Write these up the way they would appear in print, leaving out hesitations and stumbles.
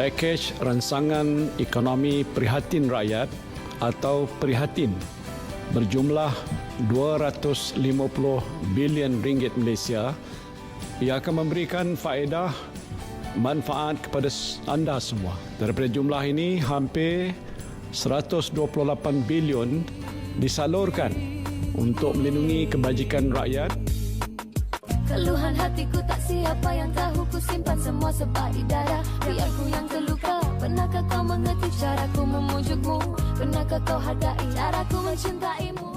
pakej ransangan ekonomi prihatin rakyat atau Prihatin berjumlah 250 bilion ringgit Malaysia. Ia akan memberikan faedah manfaat kepada anda semua. Daripada jumlah ini, hampir 128 bilion disalurkan untuk melindungi kebajikan rakyat. Keluhan hatiku tak siapa yang tahu, ku simpan semua sebab di dada. Biar ku yang terluka. Pernahkah kau mengerti caraku memujukmu? Pernahkah kau hargai caraku mencintaimu?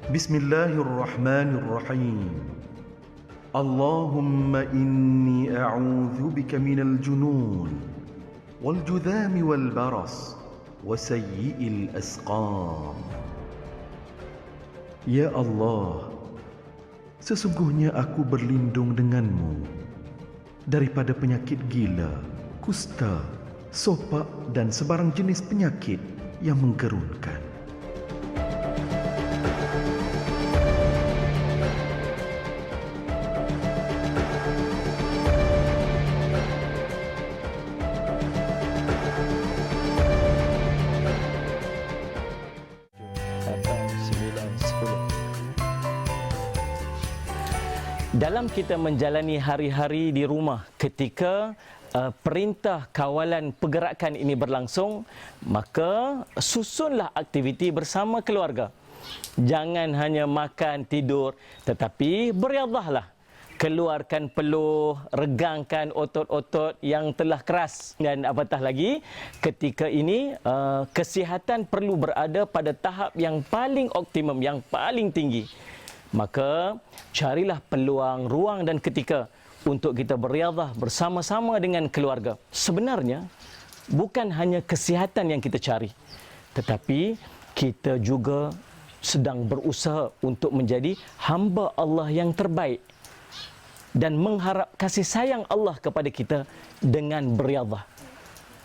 Bismillahirrahmanirrahim. Allahumma inni a'udzu bika minal junun wal judhami wal baras wa sayyi'il asqam. Ya Allah, sesungguhnya aku berlindung denganmu daripada penyakit gila, kusta, sopak dan sebarang jenis penyakit yang menggerunkan. Dalam kita menjalani hari-hari di rumah ketika perintah kawalan pergerakan ini berlangsung, maka susunlah aktiviti bersama keluarga. Jangan hanya makan, tidur, tetapi beriadahlah. Keluarkan peluh, regangkan otot-otot yang telah keras. Dan apatah lagi, ketika ini kesihatan perlu berada pada tahap yang paling optimum, yang paling tinggi. Maka carilah peluang, ruang dan ketika untuk kita beriadah bersama-sama dengan keluarga. Sebenarnya bukan hanya kesihatan yang kita cari, tetapi kita juga sedang berusaha untuk menjadi hamba Allah yang terbaik dan mengharap kasih sayang Allah kepada kita dengan beriadah.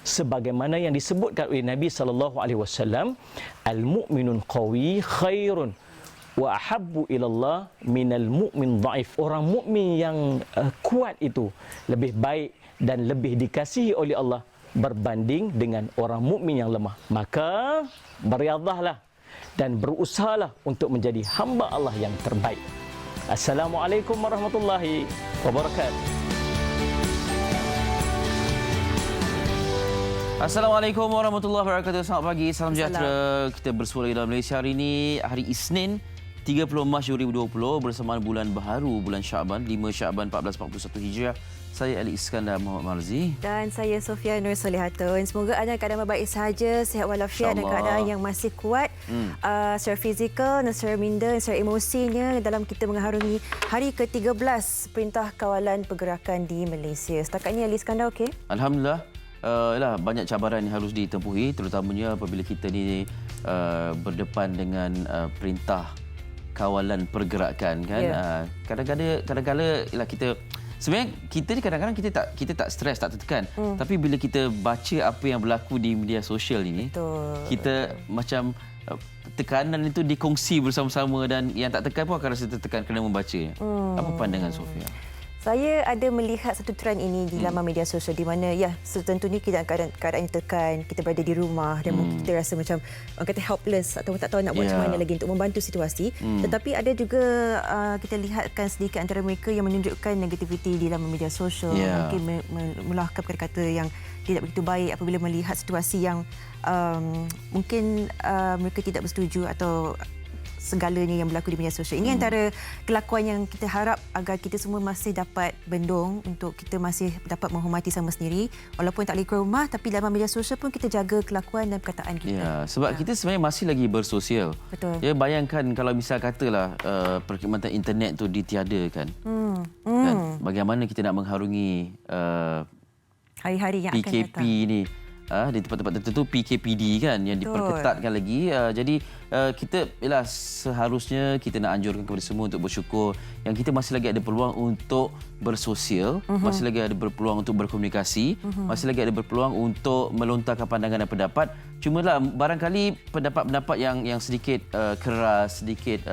Sebagaimana yang disebutkan oleh Nabi SAW, al-mu'minun qawi khairun wa ahabbu ilallah minal mu'min dhaif. Orang mukmin yang kuat itu lebih baik dan lebih dikasihi oleh Allah berbanding dengan orang mukmin yang lemah. Maka beriadahlah dan berusahalah untuk menjadi hamba Allah yang terbaik. Assalamualaikum warahmatullahi wabarakatuh. Assalamualaikum warahmatullahi wabarakatuh. Selamat pagi, salam sejahtera. Kita bersua dalam Malaysia hari ini, hari Isnin 30 Mac 2020 bersamaan bulan baharu, bulan Syaban, 5 Syaban 1441 Hijriah. Saya Ali Iskandar Muhammad Marzi. Dan saya Sofia Nur Solihatun. Semoga anda keadaan baik sahaja, sihat walafiat dan keadaan yang masih kuat secara fizikal dan secara minda dan secara emosinya dalam kita mengharungi hari ke-13 Perintah Kawalan Pergerakan di Malaysia. Setakat ini Ali Iskandar okey? Alhamdulillah. Banyak cabaran yang harus ditempuhi, terutamanya apabila kita ni berdepan dengan perintah kawalan pergerakan kan. Kadang-kadang kita sebenarnya kita ni kadang-kadang kita tak stres, tak tertekan. Tapi bila kita baca apa yang berlaku di media sosial ini, kita macam tekanan itu dikongsi bersama-sama dan yang tak tekan pun akan rasa tertekan kerana membacanya. Apa pandangan Sofia? Saya ada melihat satu trend ini di laman media sosial di mana tentunya kita keadaan tekan, kita berada di rumah dan mungkin kita rasa macam orang kata helpless atau tak tahu nak buat macam mana lagi untuk membantu situasi. Tetapi ada juga kita lihatkan sedikit antara mereka yang menunjukkan negativiti di laman media sosial, mungkin meluahkan kata-kata yang tidak begitu baik apabila melihat situasi yang mungkin mereka tidak bersetuju atau segalanya yang berlaku di media sosial. Ini antara kelakuan yang kita harap agar kita semua masih dapat bendung untuk kita masih dapat menghormati sama sendiri. Walaupun tak boleh keluar rumah, tapi dalam media sosial pun kita jaga kelakuan dan perkataan kita. Ya, sebab kita sebenarnya masih lagi bersosial. Betul. Ya, bayangkan kalau misal katalah perkhidmatan internet tu ditiadakan. Kan? Bagaimana kita nak mengharungi hari-hari yang PKP akan datang ni. di tempat-tempat tertentu PKPD kan yang diperketatkan lagi. Jadi kita seharusnya kita nak anjurkan kepada semua untuk bersyukur yang kita masih lagi ada peluang untuk bersosial, masih lagi ada berpeluang untuk berkomunikasi, masih lagi ada berpeluang untuk melontarkan pandangan dan pendapat. Cumalah barangkali pendapat-pendapat yang sedikit keras, sedikit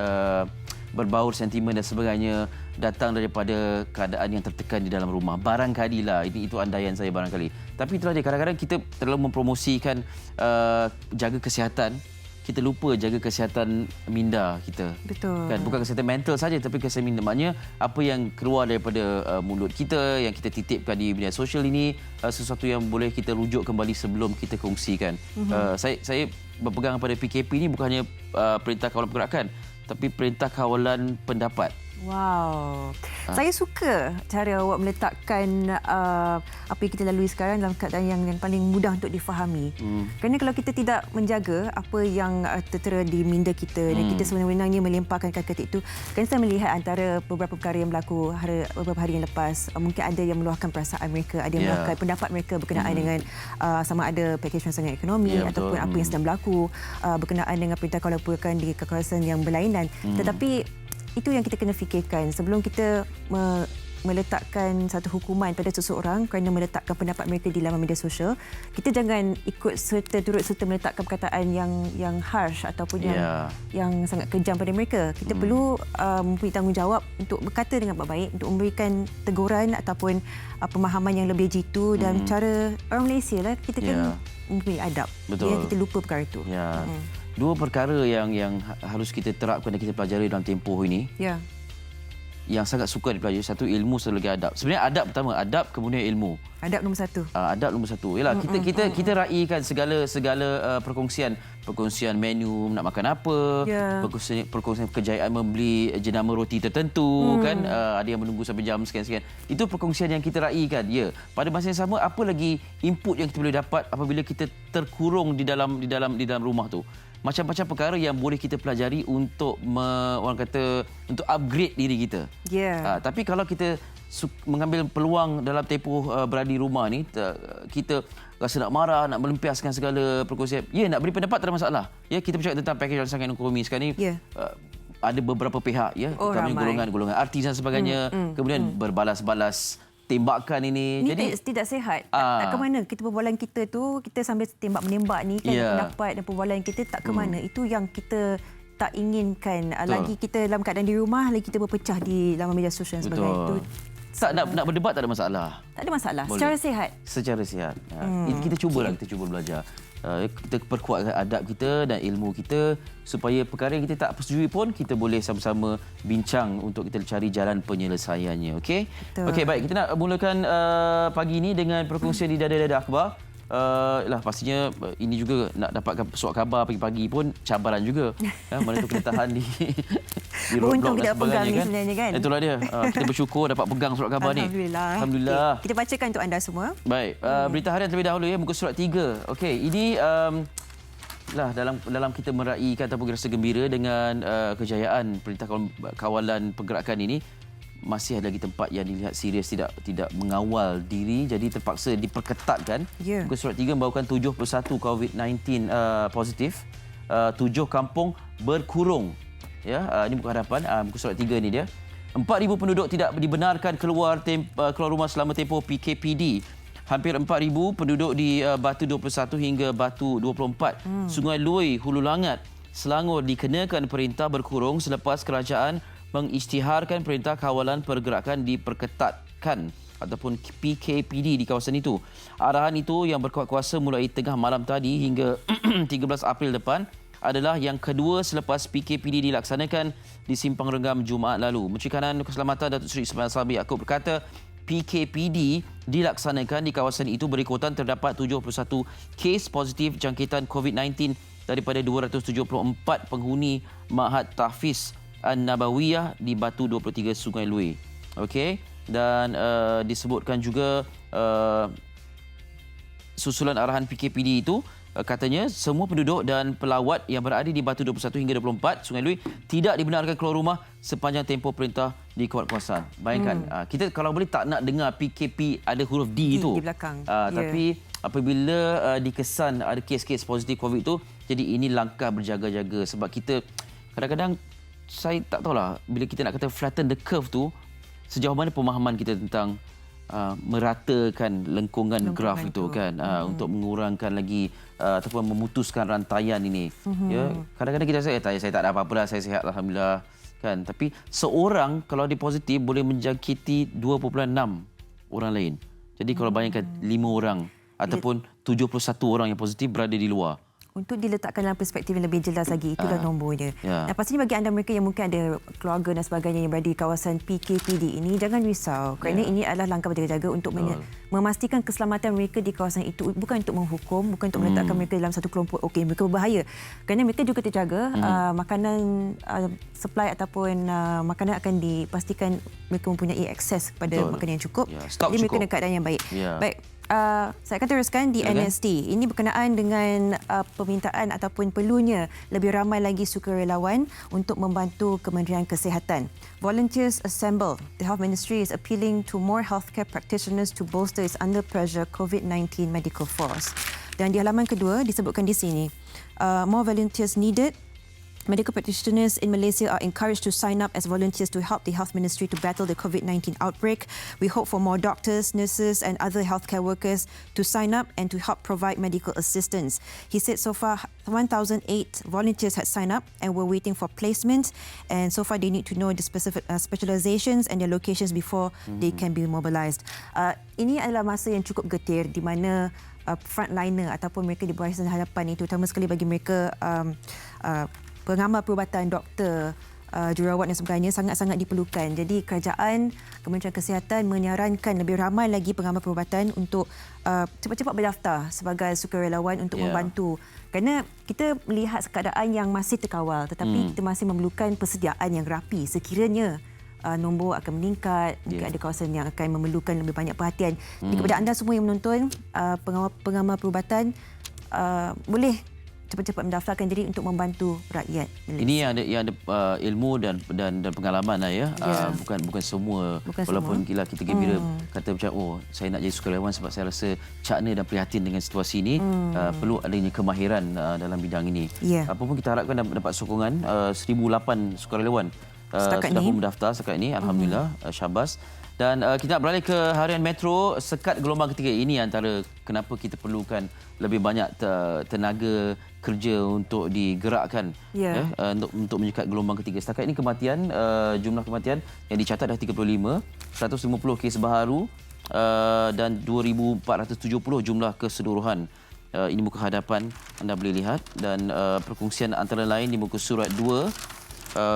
berbaur sentimen dan sebagainya datang daripada keadaan yang tertekan di dalam rumah. Barangkali lah, itu andaian saya barangkali. Tapi itulah dia, kadang-kadang kita terlalu mempromosikan jaga kesihatan. Kita lupa jaga kesihatan minda kita. Betul. Kan? Bukan kesihatan mental saja tapi kesihatan minda. Maknanya apa yang keluar daripada mulut kita, yang kita titipkan di media sosial ini, sesuatu yang boleh kita rujuk kembali sebelum kita kongsikan. Saya berpegang pada PKP ini bukannya perintah kawalan pergerakan, tapi perintah kawalan pendapat. Wow. Saya suka cara awak meletakkan apa yang kita lalui sekarang dalam keadaan yang paling mudah untuk difahami. Kerana kalau kita tidak menjaga apa yang tertera di minda kita dan kita sebenarnya melimpahkan kata-kata itu, kan saya melihat antara beberapa perkara yang berlaku beberapa hari yang lepas, mungkin ada yang meluahkan perasaan mereka, ada yang meluahkan pendapat mereka berkenaan dengan sama ada pakej rancangan ekonomi ataupun apa yang sedang berlaku berkenaan dengan perintah kawalan pergerakan di kawasan yang berlainan. Tetapi itu yang kita kena fikirkan sebelum kita meletakkan satu hukuman pada seseorang kerana meletakkan pendapat mereka di laman media sosial. Kita jangan ikut turut serta meletakkan perkataan yang harsh ataupun yang sangat kejam pada mereka. Kita perlu mempunyai tanggungjawab untuk berkata dengan baik-baik, untuk memberikan teguran ataupun pemahaman yang lebih jitu dan cara orang Malaysia lah, kita kan mempunyai adab. Betul. Kita lupa perkara itu. Dua perkara yang harus kita terapkan dan kita pelajari dalam tempoh ini. Yang sangat suka dipelajari, satu ilmu, satu lagi adab. Sebenarnya adab pertama, adab kemudian ilmu. Adab nombor satu. Adab nombor satu. Yalah, kita raikan segala perkongsian menu nak makan apa, perkongsian kejayaan membeli jenama roti tertentu kan, ada yang menunggu sampai jam sekian-sekian. Itu perkongsian yang kita raikan. Pada masa yang sama, apa lagi input yang kita boleh dapat apabila kita terkurung di dalam rumah tu. Macam-macam perkara yang boleh kita pelajari untuk orang kata untuk upgrade diri kita. Tapi kalau kita mengambil peluang dalam tempoh berada di rumah ni, kita rasa nak marah, nak melempiaskan segala perkongsian. Nak beri pendapat tak ada masalah. Kita bercakap tentang pakej rancangan ekonomi sekarang ni. Ada beberapa pihak, utamanya golongan artis dan sebagainya, kemudian berbalas-balas tembakan ini. Jadi tidak sihat. Tak ke mana kita perbualan kita tu, kita sambil tembak-menembak ni kan, pendapat dan perbualan kita tak ke mana. Itu yang kita tak inginkan. Lagi kita dalam keadaan di rumah, lagi kita berpecah di laman media sosial dan sebagainya. Itu tak nak berdebat tak ada masalah. Tak ada masalah. Boleh. Secara sihat. Secara sihat. Kita cuba belajar. Kita perkuatkan adab kita dan ilmu kita supaya perkara yang kita tak persetujui pun kita boleh sama-sama bincang untuk kita cari jalan penyelesaiannya. Okey? Okey, baik, kita nak mulakan pagi ini dengan perkongsian di Dada-Dada Akhbar. Pastinya ini juga nak dapatkan surat khabar pagi-pagi pun cabaran juga. Mana tu kena tahan di beruntung roadblock dan kita pegang sebagainya ni sebenarnya kan. Itulah dia. Kita bersyukur dapat pegang surat khabar ni. Alhamdulillah. Okay, kita bacakan untuk anda semua. Baik, berita harian terlebih dahulu muka surat 3. Okey, ini dalam kita meraihkan ataupun rasa gembira dengan kejayaan perintah kawalan pergerakan ini, masih ada lagi tempat yang dilihat serius tidak mengawal diri, jadi terpaksa diperketatkan. Muka surat 3 membawakan 71 COVID-19 positif, 7 kampung berkurung. Ini bukan hadapan. Muka surat 3 ni dia. 4,000 penduduk tidak dibenarkan keluar rumah selama tempoh PKPD. Hampir 4,000 penduduk di Batu 21 hingga Batu 24. Sungai Lui, Hulu Langat, Selangor dikenakan perintah berkurung selepas kerajaan mengisytiharkan perintah kawalan pergerakan diperketatkan ataupun PKPD di kawasan itu. Arahan itu yang berkuat kuasa mulai tengah malam tadi hingga 13 April depan adalah yang kedua selepas PKPD dilaksanakan di Simpang Renggam Jumaat lalu. Menteri Kanan Keselamatan Datuk Seri Ismail Sabri Yaakob berkata PKPD dilaksanakan di kawasan itu berikutan terdapat 71 kes positif jangkitan COVID-19 daripada 274 penghuni Ma'had Tahfiz An-Nabawiyah di Batu 23 Sungai Lui. Okey, dan disebutkan juga susulan arahan PKPD itu, katanya semua penduduk dan pelawat yang berada di Batu 21 hingga 24 Sungai Lui tidak dibenarkan keluar rumah sepanjang tempoh perintah dikuatkuasaan. Bayangkan, kita kalau boleh tak nak dengar PKP ada huruf D itu. Di belakang. Tapi apabila dikesan ada kes-kes positif COVID tu, jadi ini langkah berjaga-jaga sebab kita kadang-kadang saya tak tahulah bila kita nak kata flatten the curve tu sejauh mana pemahaman kita tentang meratakan lengkungan graf itu kan untuk mengurangkan lagi ataupun memutuskan rantaian ini. Ya, kadang-kadang kita rasa saya tak ada apa-apa dah, saya sihat alhamdulillah kan. Tapi seorang kalau dia positif boleh menjangkiti 2.6 orang lain. Jadi kalau bayangkan 5 orang ataupun 71 orang yang positif berada di luar. Untuk diletakkan dalam perspektif yang lebih jelas lagi, itulah nombornya. Dan pastinya bagi anda mereka yang mungkin ada keluarga dan sebagainya yang berada di kawasan PKPD ini, jangan risau kerana ini adalah langkah berjaga-jaga untuk memastikan keselamatan mereka di kawasan itu, bukan untuk menghukum, bukan untuk meletakkan mereka dalam satu kelompok okey mereka berbahaya. Kerana mereka juga terjaga, makanan supply ataupun makanan akan dipastikan mereka mempunyai akses kepada makanan yang cukup. Jadi mereka dalam keadaan yang baik. Baik. Saya akan teruskan di NST. Ini berkenaan dengan permintaan ataupun perlunya lebih ramai lagi sukarelawan untuk membantu Kementerian Kesihatan. Volunteers assemble. The Health Ministry is appealing to more healthcare practitioners to bolster its under pressure COVID-19 medical force. Dan di halaman kedua disebutkan di sini, more volunteers needed. Medical practitioners in Malaysia are encouraged to sign up as volunteers to help the Health Ministry to battle the COVID-19 outbreak. We hope for more doctors, nurses and other healthcare workers to sign up and to help provide medical assistance. He said so far 1,008 volunteers had signed up and were waiting for placement, and so far they need to know the specific specializations and their locations before they can be mobilised. Ini adalah masa yang cukup getir di mana frontliner ataupun mereka di barisan hadapan ini, terutama sekali bagi mereka pengamal perubatan, doktor, jururawat dan sebagainya sangat-sangat diperlukan. Jadi kerajaan, Kementerian Kesihatan menyarankan lebih ramai lagi pengamal perubatan untuk cepat-cepat berdaftar sebagai sukarelawan untuk membantu. Kerana kita melihat keadaan yang masih terkawal, tetapi kita masih memerlukan persediaan yang rapi sekiranya nombor akan meningkat, mungkin ada kawasan yang akan memerlukan lebih banyak perhatian. Jadi kepada anda semua yang menonton, pengamal perubatan boleh cepat-cepat mendaftarkan diri untuk membantu rakyat Malaysia. Ini yang ada ilmu dan pengalaman lah ya. Bukan semua. Walaupun kita gembira kata macam saya nak jadi sukarelawan sebab saya rasa cakna dan prihatin dengan situasi ini, perlu adanya kemahiran dalam bidang ini. Apa pun kita harapkan dapat sokongan 1,008 sukarelawan sudah pun mendaftar setakat ini, alhamdulillah, syabas. Dan kita nak beralih ke harian Metro. Sekat gelombang ketiga ini antara kenapa kita perlukan lebih banyak tenaga kerja untuk digerakkan untuk menyekat gelombang ketiga. Setakat ini kematian, jumlah kematian yang dicatat dah 35, 150 kes baharu dan 2,470 jumlah keseluruhan. Ini muka hadapan anda boleh lihat, dan perkongsian antara lain di muka surat 2.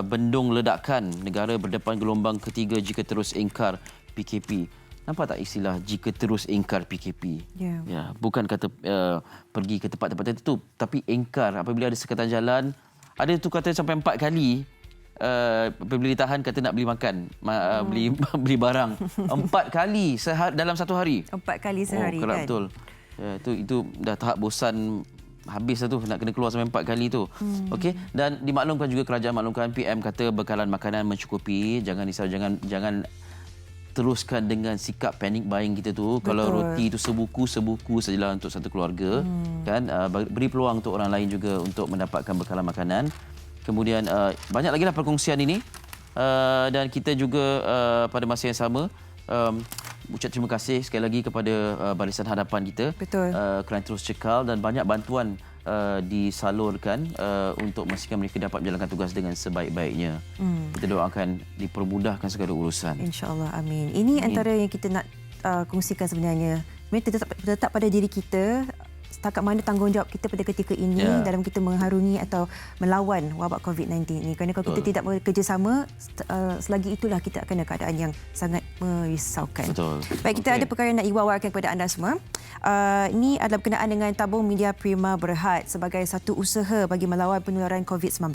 Bendung ledakan, negara berdepan gelombang ketiga jika terus engkar PKP. Nampak tak istilah jika terus engkar PKP? Ya, bukan kata pergi ke tempat-tempat tertentu, tapi engkar apabila ada sekatan jalan. Ada tu kata sampai 4 kali apabila ditahan kata nak beli makan, beli barang. 4 kali dalam satu hari. 4 kali sehari kerap kan? Betul. Itu dah tahap bosan. Habis tu nak kena keluar sampai 4 kali tu. Okey, dan dimaklumkan juga, kerajaan maklumkan, PM kata bekalan makanan mencukupi. Jangan risau, jangan teruskan dengan sikap panic buying kita tu. Betul. Kalau roti tu sebuku sajalah untuk satu keluarga, kan, beri peluang untuk orang lain juga untuk mendapatkan bekalan makanan. Kemudian banyak lagi lah perkongsian ini, dan kita juga pada masa yang sama ucap terima kasih sekali lagi kepada barisan hadapan kita. Betul. Kerana terus cekal dan banyak bantuan disalurkan untuk memastikan mereka dapat menjalankan tugas dengan sebaik-baiknya. Kita doakan dipermudahkan segala urusan. InsyaAllah, amin. Ini antara yang kita nak kongsikan sebenarnya. Mereka tetap pada diri kita. Setakat mana tanggungjawab kita pada ketika ini dalam kita mengharungi atau melawan wabak COVID-19 ini. Kerana kalau kita tidak bekerjasama, selagi itulah kita akan dalam keadaan yang sangat merisaukan. Betul. Baik, kita ada perkara nak iwawarkan kepada anda semua. Ini adalah berkenaan dengan tabung Media Prima Berhad sebagai satu usaha bagi melawan penularan COVID-19.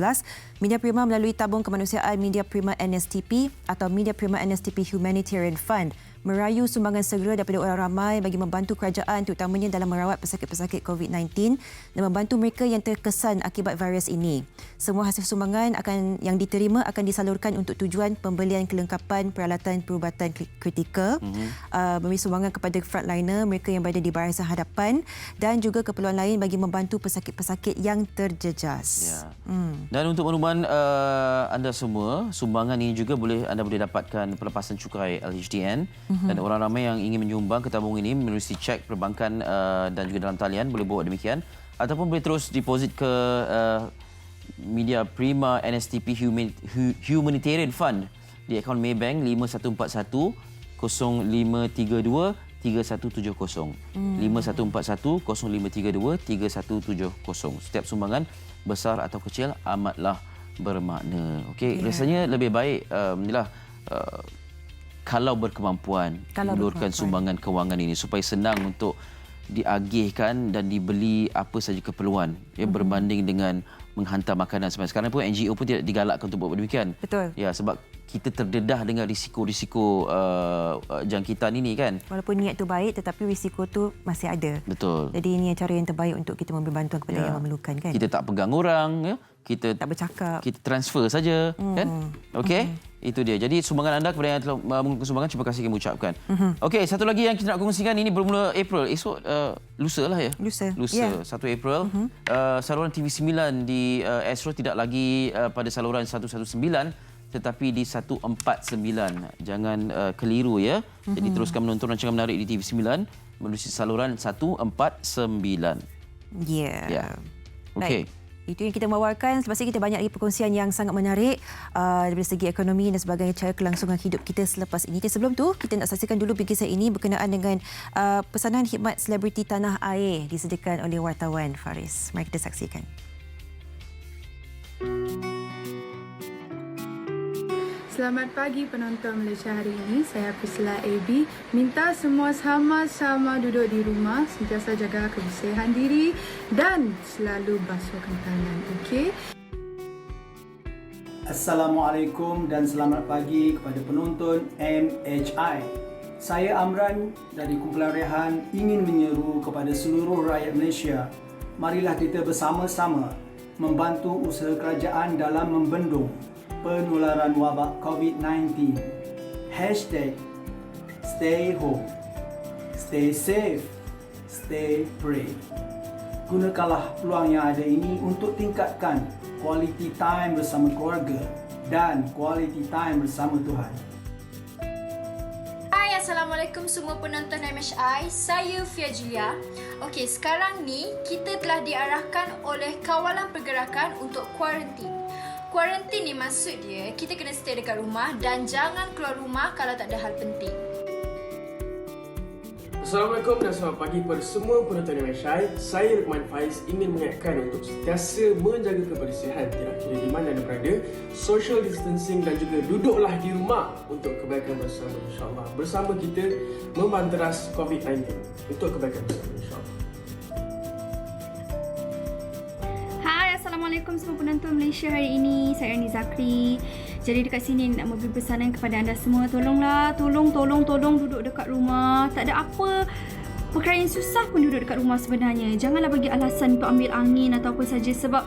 Media Prima melalui tabung kemanusiaan Media Prima NSTP atau Media Prima NSTP Humanitarian Fund merayu sumbangan segera daripada orang ramai bagi membantu kerajaan terutamanya dalam merawat pesakit-pesakit COVID-19 dan membantu mereka yang terkesan akibat virus ini. Semua hasil sumbangan yang diterima akan disalurkan untuk tujuan pembelian kelengkapan peralatan perubatan kritikal, memberi sumbangan kepada frontliner, mereka yang berada di barisan hadapan dan juga keperluan lain bagi membantu pesakit-pesakit yang terjejas. Ya. Dan untuk makluman anda semua, sumbangan ini juga anda boleh dapatkan pelepasan cukai LHDN dan orang ramai yang ingin menyumbang ke tabung ini menerusi cek perbankan dan juga dalam talian boleh buat demikian ataupun boleh terus deposit ke Media Prima NSTP Humanitarian Fund di akaun Maybank 5141 0532 3170 5141 0532 3170. Setiap sumbangan besar atau kecil amatlah bermakna. Okey, rasanya lebih baik kalau berkemampuan mengeluarkan sumbangan kewangan ini supaya senang untuk diagihkan dan dibeli apa saja keperluan berbanding dengan menghantar makanan. Sekarang pun NGO pun tidak digalakkan untuk buat demikian. Betul. Ya, sebab kita terdedah dengan risiko-risiko jangkitan ini kan. Walaupun niat tu baik tetapi risiko tu masih ada. Betul. Jadi ini cara yang terbaik untuk kita memberi bantuan kepada yang memerlukan kan. Kita tak pegang orang, kita tak bercakap. Kita transfer saja kan. Okey. Itu dia. Jadi sumbangan anda kepada yang telah mengumpulkan sumbangan, terima kasih kami ucapkan. Okey, satu lagi yang kita nak kongsikan ini bermula April. Esok lusa lah ya. Lusa. 1 April. Saluran TV9 di Astro tidak lagi pada saluran 119 tetapi di 149. Jangan keliru ya. Jadi teruskan menonton rancangan menarik di TV9 melalui saluran 149. Ya. Okey. Itu yang kita bawakan. Selepas ini kita banyak lagi perkongsian yang sangat menarik dari segi ekonomi dan sebagainya, cara kelangsungan hidup kita selepas ini. Tapi sebelum tu, kita nak saksikan dulu bingkisan ini berkenaan dengan pesanan khidmat selebriti tanah air disediakan oleh wartawan Faris. Mari kita saksikan. Selamat pagi penonton Malaysia hari ini. Saya Priscilla AB. Minta semua sama-sama duduk di rumah, sentiasa jaga kebersihan diri dan selalu basuhkan tangan. Okey? Assalamualaikum dan selamat pagi kepada penonton MHI. Saya Amran dari Kumpulan Rehan ingin menyeru kepada seluruh rakyat Malaysia. Marilah kita bersama-sama membantu usaha kerajaan dalam membendung penularan wabak COVID-19. #Stay home, stay safe, stay pray. Gunakanlah peluang yang ada ini untuk tingkatkan quality time bersama keluarga dan quality time bersama Tuhan. Hai, Assalamualaikum semua penonton MHI. Saya Fia Julia. Okey, sekarang ni kita telah diarahkan oleh kawalan pergerakan untuk kuarantin. Kuarantin ni maksud dia kita kena stay dekat rumah dan jangan keluar rumah kalau tak ada hal penting. Assalamualaikum dan selamat pagi kepada semua penonton MHI. Saya Rukman Faiz ingin mengingatkan untuk sentiasa menjaga kebersihan tidak kira di mana anda berada, social distancing dan juga duduklah di rumah untuk kebaikan bersama insya-Allah. Bersama kita membanteras COVID-19 untuk kebaikan bersama insya-Allah. Assalamualaikum semua penonton Malaysia hari ini. Saya Ernie Zakri. Jadi dekat sini nak memberi pesanan kepada anda semua. Tolonglah, tolong duduk dekat rumah. Tak ada apa perkara yang susah pun duduk dekat rumah sebenarnya. Janganlah bagi alasan untuk ambil angin atau apa saja sebab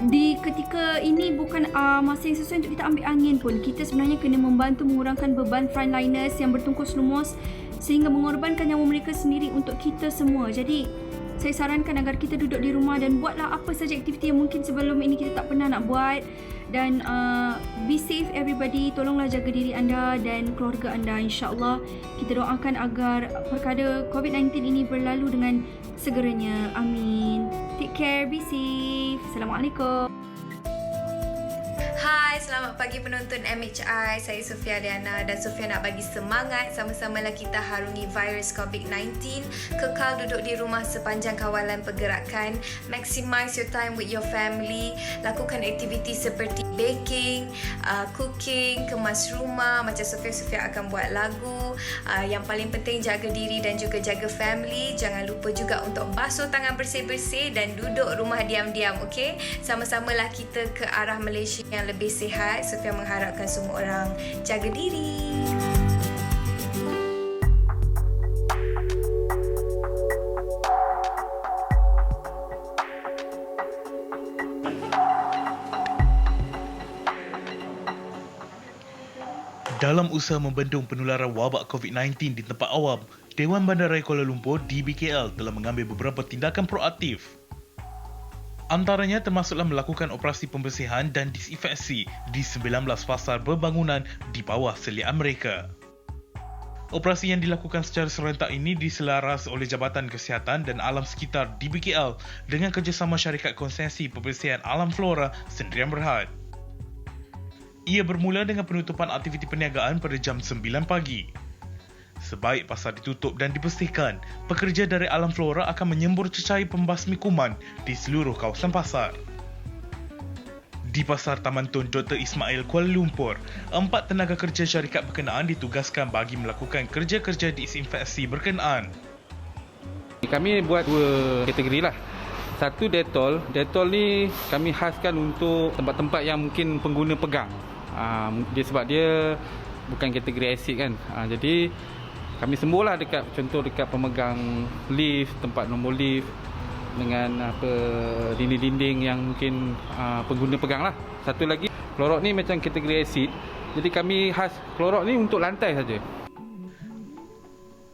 di ketika ini bukan masa yang sesuai untuk kita ambil angin pun. Kita sebenarnya kena membantu mengurangkan beban frontliners yang bertungkus lumus sehingga mengorbankan nyawa mereka sendiri untuk kita semua. Jadi saya sarankan agar kita duduk di rumah dan buatlah apa saja aktiviti yang mungkin sebelum ini kita tak pernah nak buat. Dan be safe everybody. Tolonglah jaga diri anda dan keluarga anda. InsyaAllah kita doakan agar perkara COVID-19 ini berlalu dengan segeranya. Amin. Take care, be safe. Assalamualaikum. Hai, selamat pagi penonton MHI. Saya Sofia Diana dan Sofia nak bagi semangat sama-samalah kita harungi virus COVID-19. Kekal duduk di rumah sepanjang kawalan pergerakan. Maximize your time with your family. Lakukan aktiviti seperti baking, cooking, kemas rumah. Macam Sofia akan buat lagu. Yang paling penting jaga diri dan juga jaga family. Jangan lupa juga untuk basuh tangan bersih-bersih dan duduk rumah diam-diam, okey? Sama-samalah kita ke arah Malaysia yang lebih sihat. Sofia mengharapkan semua orang jaga diri. Dalam usaha membendung penularan wabak COVID-19 di tempat awam, Dewan Bandaraya Kuala Lumpur DBKL telah mengambil beberapa tindakan proaktif. Antaranya termasuklah melakukan operasi pembersihan dan disinfeksi di 19 pasar berbangunan di bawah seliaan mereka. Operasi yang dilakukan secara serentak ini diselaras oleh Jabatan Kesihatan dan Alam Sekitar DBKL dengan kerjasama syarikat konsesi pembersihan alam flora Sendirian Berhad. Ia bermula dengan penutupan aktiviti perniagaan pada jam 9 pagi. Sebaik pasar ditutup dan dibersihkan, pekerja dari Alam Flora akan menyembur cecair pembasmi kuman di seluruh kawasan pasar. Di Pasar Taman Tun Dr. Ismail Kuala Lumpur, 4 tenaga kerja syarikat berkenaan ditugaskan bagi melakukan kerja-kerja disinfeksi berkenaan. Kami buat 2 kategori lah. Satu Dettol. Dettol ni kami khaskan untuk tempat-tempat yang mungkin pengguna pegang. Sebab dia bukan kategori asid kan. Jadi kami sembuhlah dekat pemegang lift, tempat nombor lift dengan dinding-dinding yang mungkin pengguna pegang lah. Satu lagi Clorox ni macam kategori asid. Jadi kami khas Clorox ni untuk lantai saja.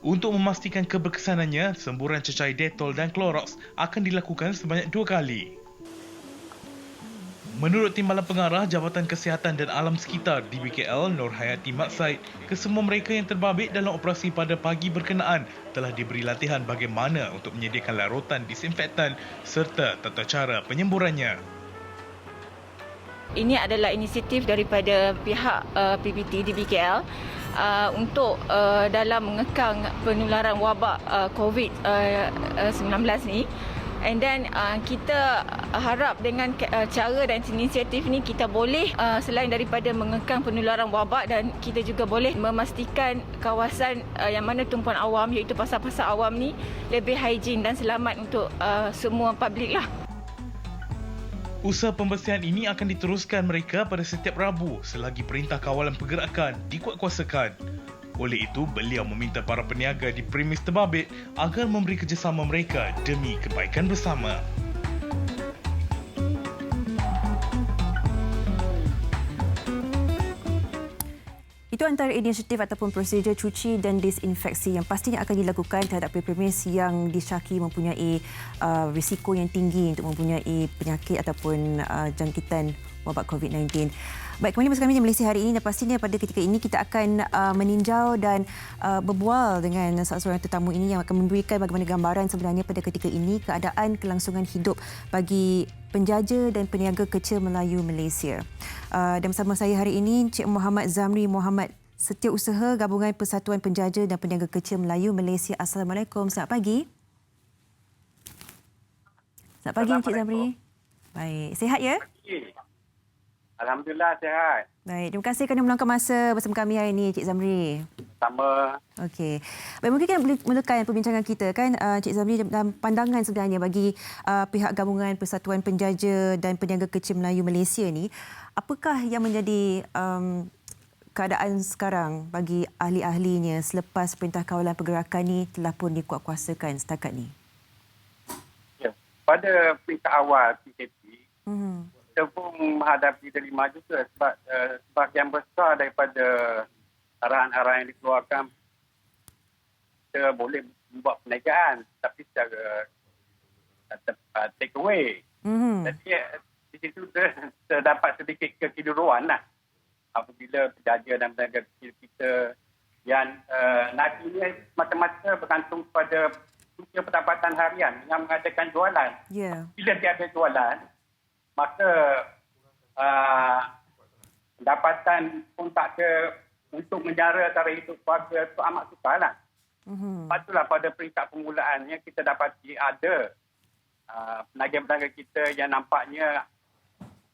Untuk memastikan keberkesanannya, semburan cecair Dettol dan Clorox akan dilakukan sebanyak 2 kali. Menurut Timbalan Pengarah Jabatan Kesihatan dan Alam Sekitar DBKL Nur Hayati Mat Said, kesemua mereka yang terbabit dalam operasi pada pagi berkenaan telah diberi latihan bagaimana untuk menyediakan larutan disinfektan serta tata cara penyemburannya. Ini adalah inisiatif daripada pihak PBT DBKL untuk dalam mengekang penularan wabak COVID-19 ni. And then kita harap dengan cara dan inisiatif ni kita boleh selain daripada mengekang penularan wabak, dan kita juga boleh memastikan kawasan yang mana tumpuan awam iaitu pasar-pasar awam ni lebih higien dan selamat untuk semua publik lah. Usaha pembersihan ini akan diteruskan mereka pada setiap Rabu selagi Perintah Kawalan Pergerakan dikuatkuasakan. Oleh itu, beliau meminta para peniaga di premis terbabit agar memberi kerjasama mereka demi kebaikan bersama. Itu antara inisiatif ataupun prosedur cuci dan disinfeksi yang pastinya akan dilakukan terhadap premis yang disyaki mempunyai risiko yang tinggi untuk mempunyai penyakit ataupun jangkitan wabak COVID-19. Baik, kembali bersama kami di Malaysia hari ini, dan pastinya pada ketika ini kita akan meninjau dan berbual dengan salah seorang tetamu ini yang akan memberikan bagaimana gambaran sebenarnya pada ketika ini keadaan kelangsungan hidup bagi penjaja dan peniaga kecil Melayu Malaysia. Dan bersama saya hari ini Encik Muhammad Zamri Muhammad, Setiausaha Gabungan Persatuan Penjaja dan Peniaga Kecil Melayu Malaysia. Assalamualaikum, selamat pagi. Selamat pagi Encik Zamri. Baik, sihat ya? Alhamdulillah sihat. Baik, terima kasih kerana meluangkan masa bersama kami hari ini Encik Zamri. Sama. Okey. Baik, mungkin kita boleh mulakan perbincangan kita kan Encik Zamri, dalam pandangan sebenarnya bagi pihak Gabungan Persatuan Penjaja dan Peniaga Kecil Melayu Malaysia ni, apakah yang menjadi keadaan sekarang bagi ahli-ahlinya selepas Perintah Kawalan Pergerakan ni telah pun dikuatkuasakan setakat ni? Ya, pada peringkat awal PKP, kita pun menghadapi dilema juga sebab sebahagian besar daripada arahan-arahan yang dikeluarkan kita boleh membuat perniagaan tapi secara take away. Jadi di situ terdapat sedikit kekeliruan lah apabila penjaja dan peniaga kecil kita yang nantinya semata-mata bergantung pada punca pendapatan harian yang mengadakan jualan. Bila tiada jualan, maka pendapatan pun tak ada untuk menjara cara hidup keluarga itu amat susah lah. Lepas itulah pada peringkat permulaannya kita dapati ada penaga-penaga kita yang nampaknya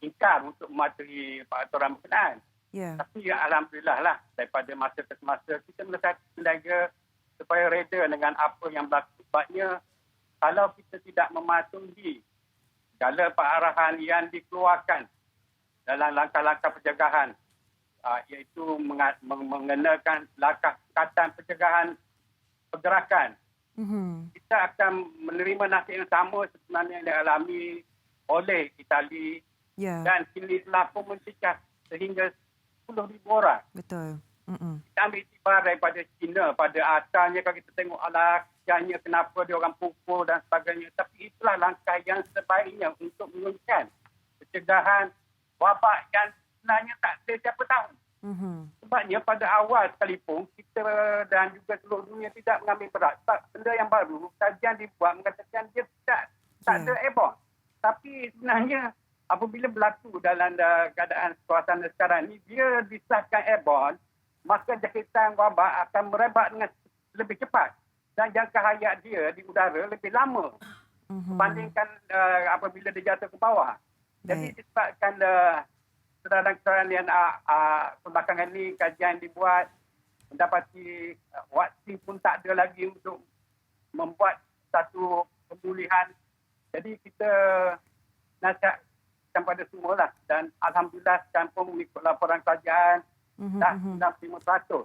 ingkar untuk mematuhi peraturan berkenaan. Tapi alhamdulillah lah daripada masa ke semasa kita menasihati penaga supaya reda dengan apa yang berlaku. Sebabnya kalau kita tidak mematuhi segala arahan yang dikeluarkan dalam langkah-langkah pencegahan, iaitu mengenakan langkah pendekatan pencegahan pergerakan, kita akan menerima nasib yang sama sebenarnya yang dialami oleh Itali dan kini telah pun mencecah sehingga 10,000 orang. Betul. Kita ambil tibar daripada China pada asalnya kalau kita tengok alasannya kenapa dia orang pukul dan sebagainya. Tapi itulah langkah yang sebaiknya untuk menurunkan pencegahan wabak yang sebenarnya tak ada siapa tahu. Sebabnya pada awal sekalipun kita dan juga seluruh dunia tidak mengambil berat. Sebab benda yang baru, kajian dibuat mengatakan dia tak ada airborne. Tapi sebenarnya apabila berlaku dalam keadaan suasana sekarang ni, dia disahkan airborne, maka jangkitan wabak akan merebak dengan lebih cepat dan jangka hayat dia di udara lebih lama berbandingkan apabila dia jatuh ke bawah. Jadi disebabkan kesadaran yang belakangan ni kajian dibuat, mendapati vaksin pun tak ada lagi untuk membuat satu pemulihan. Jadi kita nasihatkan pada semua lah, dan alhamdulillah sekarang pun mengikut laporan kerajaan dah 95%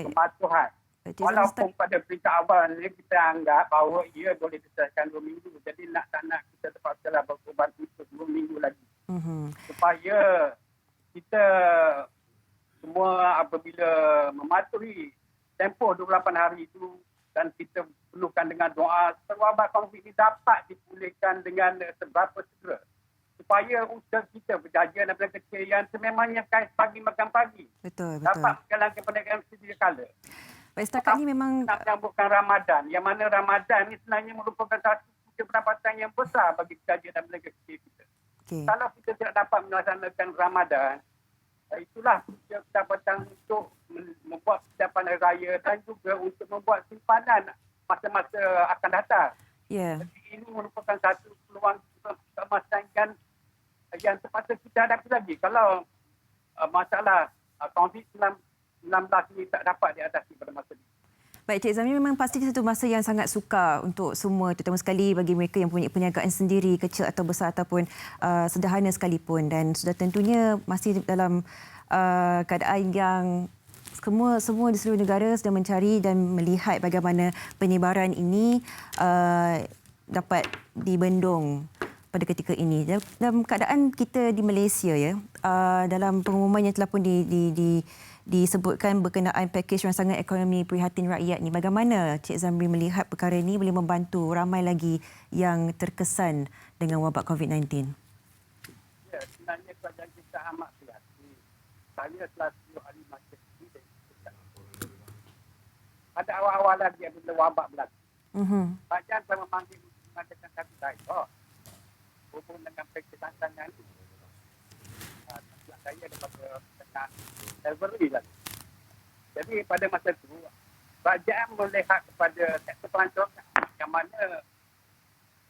kematuhan. Walaupun pada peringkat awal ni kita anggap bahawa ia boleh diselesaikan 2 minggu. Jadi tak nak kita terpaksalah berkorban untuk 2 minggu lagi. Supaya kita semua apabila mematuhi tempoh 28 hari itu dan kita perlukan dengan doa supaya wabak COVID ini dapat dipulihkan dengan seberapa segera. Supaya usaha kita berjaya daripada kecil yang sememangnya kais pagi makan pagi. Betul. Dapat menjalankan perniagaan sedia kala. Baik, setakat ini memang nak menyambutkan Ramadan. Yang mana Ramadan ni sebenarnya merupakan satu pendapatan yang besar bagi kerja dan perniagaan kecil kita. Kalau kita tidak dapat melaksanakan Ramadan, itulah pendapatan untuk membuat persiapan hari raya dan juga untuk membuat simpanan masa-masa akan datang. Jadi ini merupakan satu peluang kemasan yang terpaksa kita hadapi lagi. Kalau masalah COVID-19 ini tak dapat diatasi pada masa ini. Baik, Cik Zamri, memang pasti satu masa yang sangat sukar untuk semua, terutama sekali bagi mereka yang punya perniagaan sendiri, kecil atau besar ataupun sederhana sekalipun. Dan sudah tentunya masih dalam keadaan yang semua di seluruh negara sedang mencari dan melihat bagaimana penyebaran ini dapat dibendung pada ketika ini. Dalam keadaan kita di Malaysia, dalam pengumuman yang telah pun disebutkan berkenaan pakej rancangan ekonomi prihatin rakyat ni, bagaimana Cik Zamri melihat perkara ini boleh membantu ramai lagi yang terkesan dengan wabak COVID-19? Ya, sebenarnya kerajaan kita amat prihatin. Saya selaku ahli majlis ini pada awal-awal lagi apabila wabak berlaku. Kerajaan telah memanggil mengadakan satu dialog hubung dengan pakej rancangan itu. Saya daripada tengah Februari lah. Jadi pada masa itu, kerajaan melihat kepada sektor pelancongan yang mana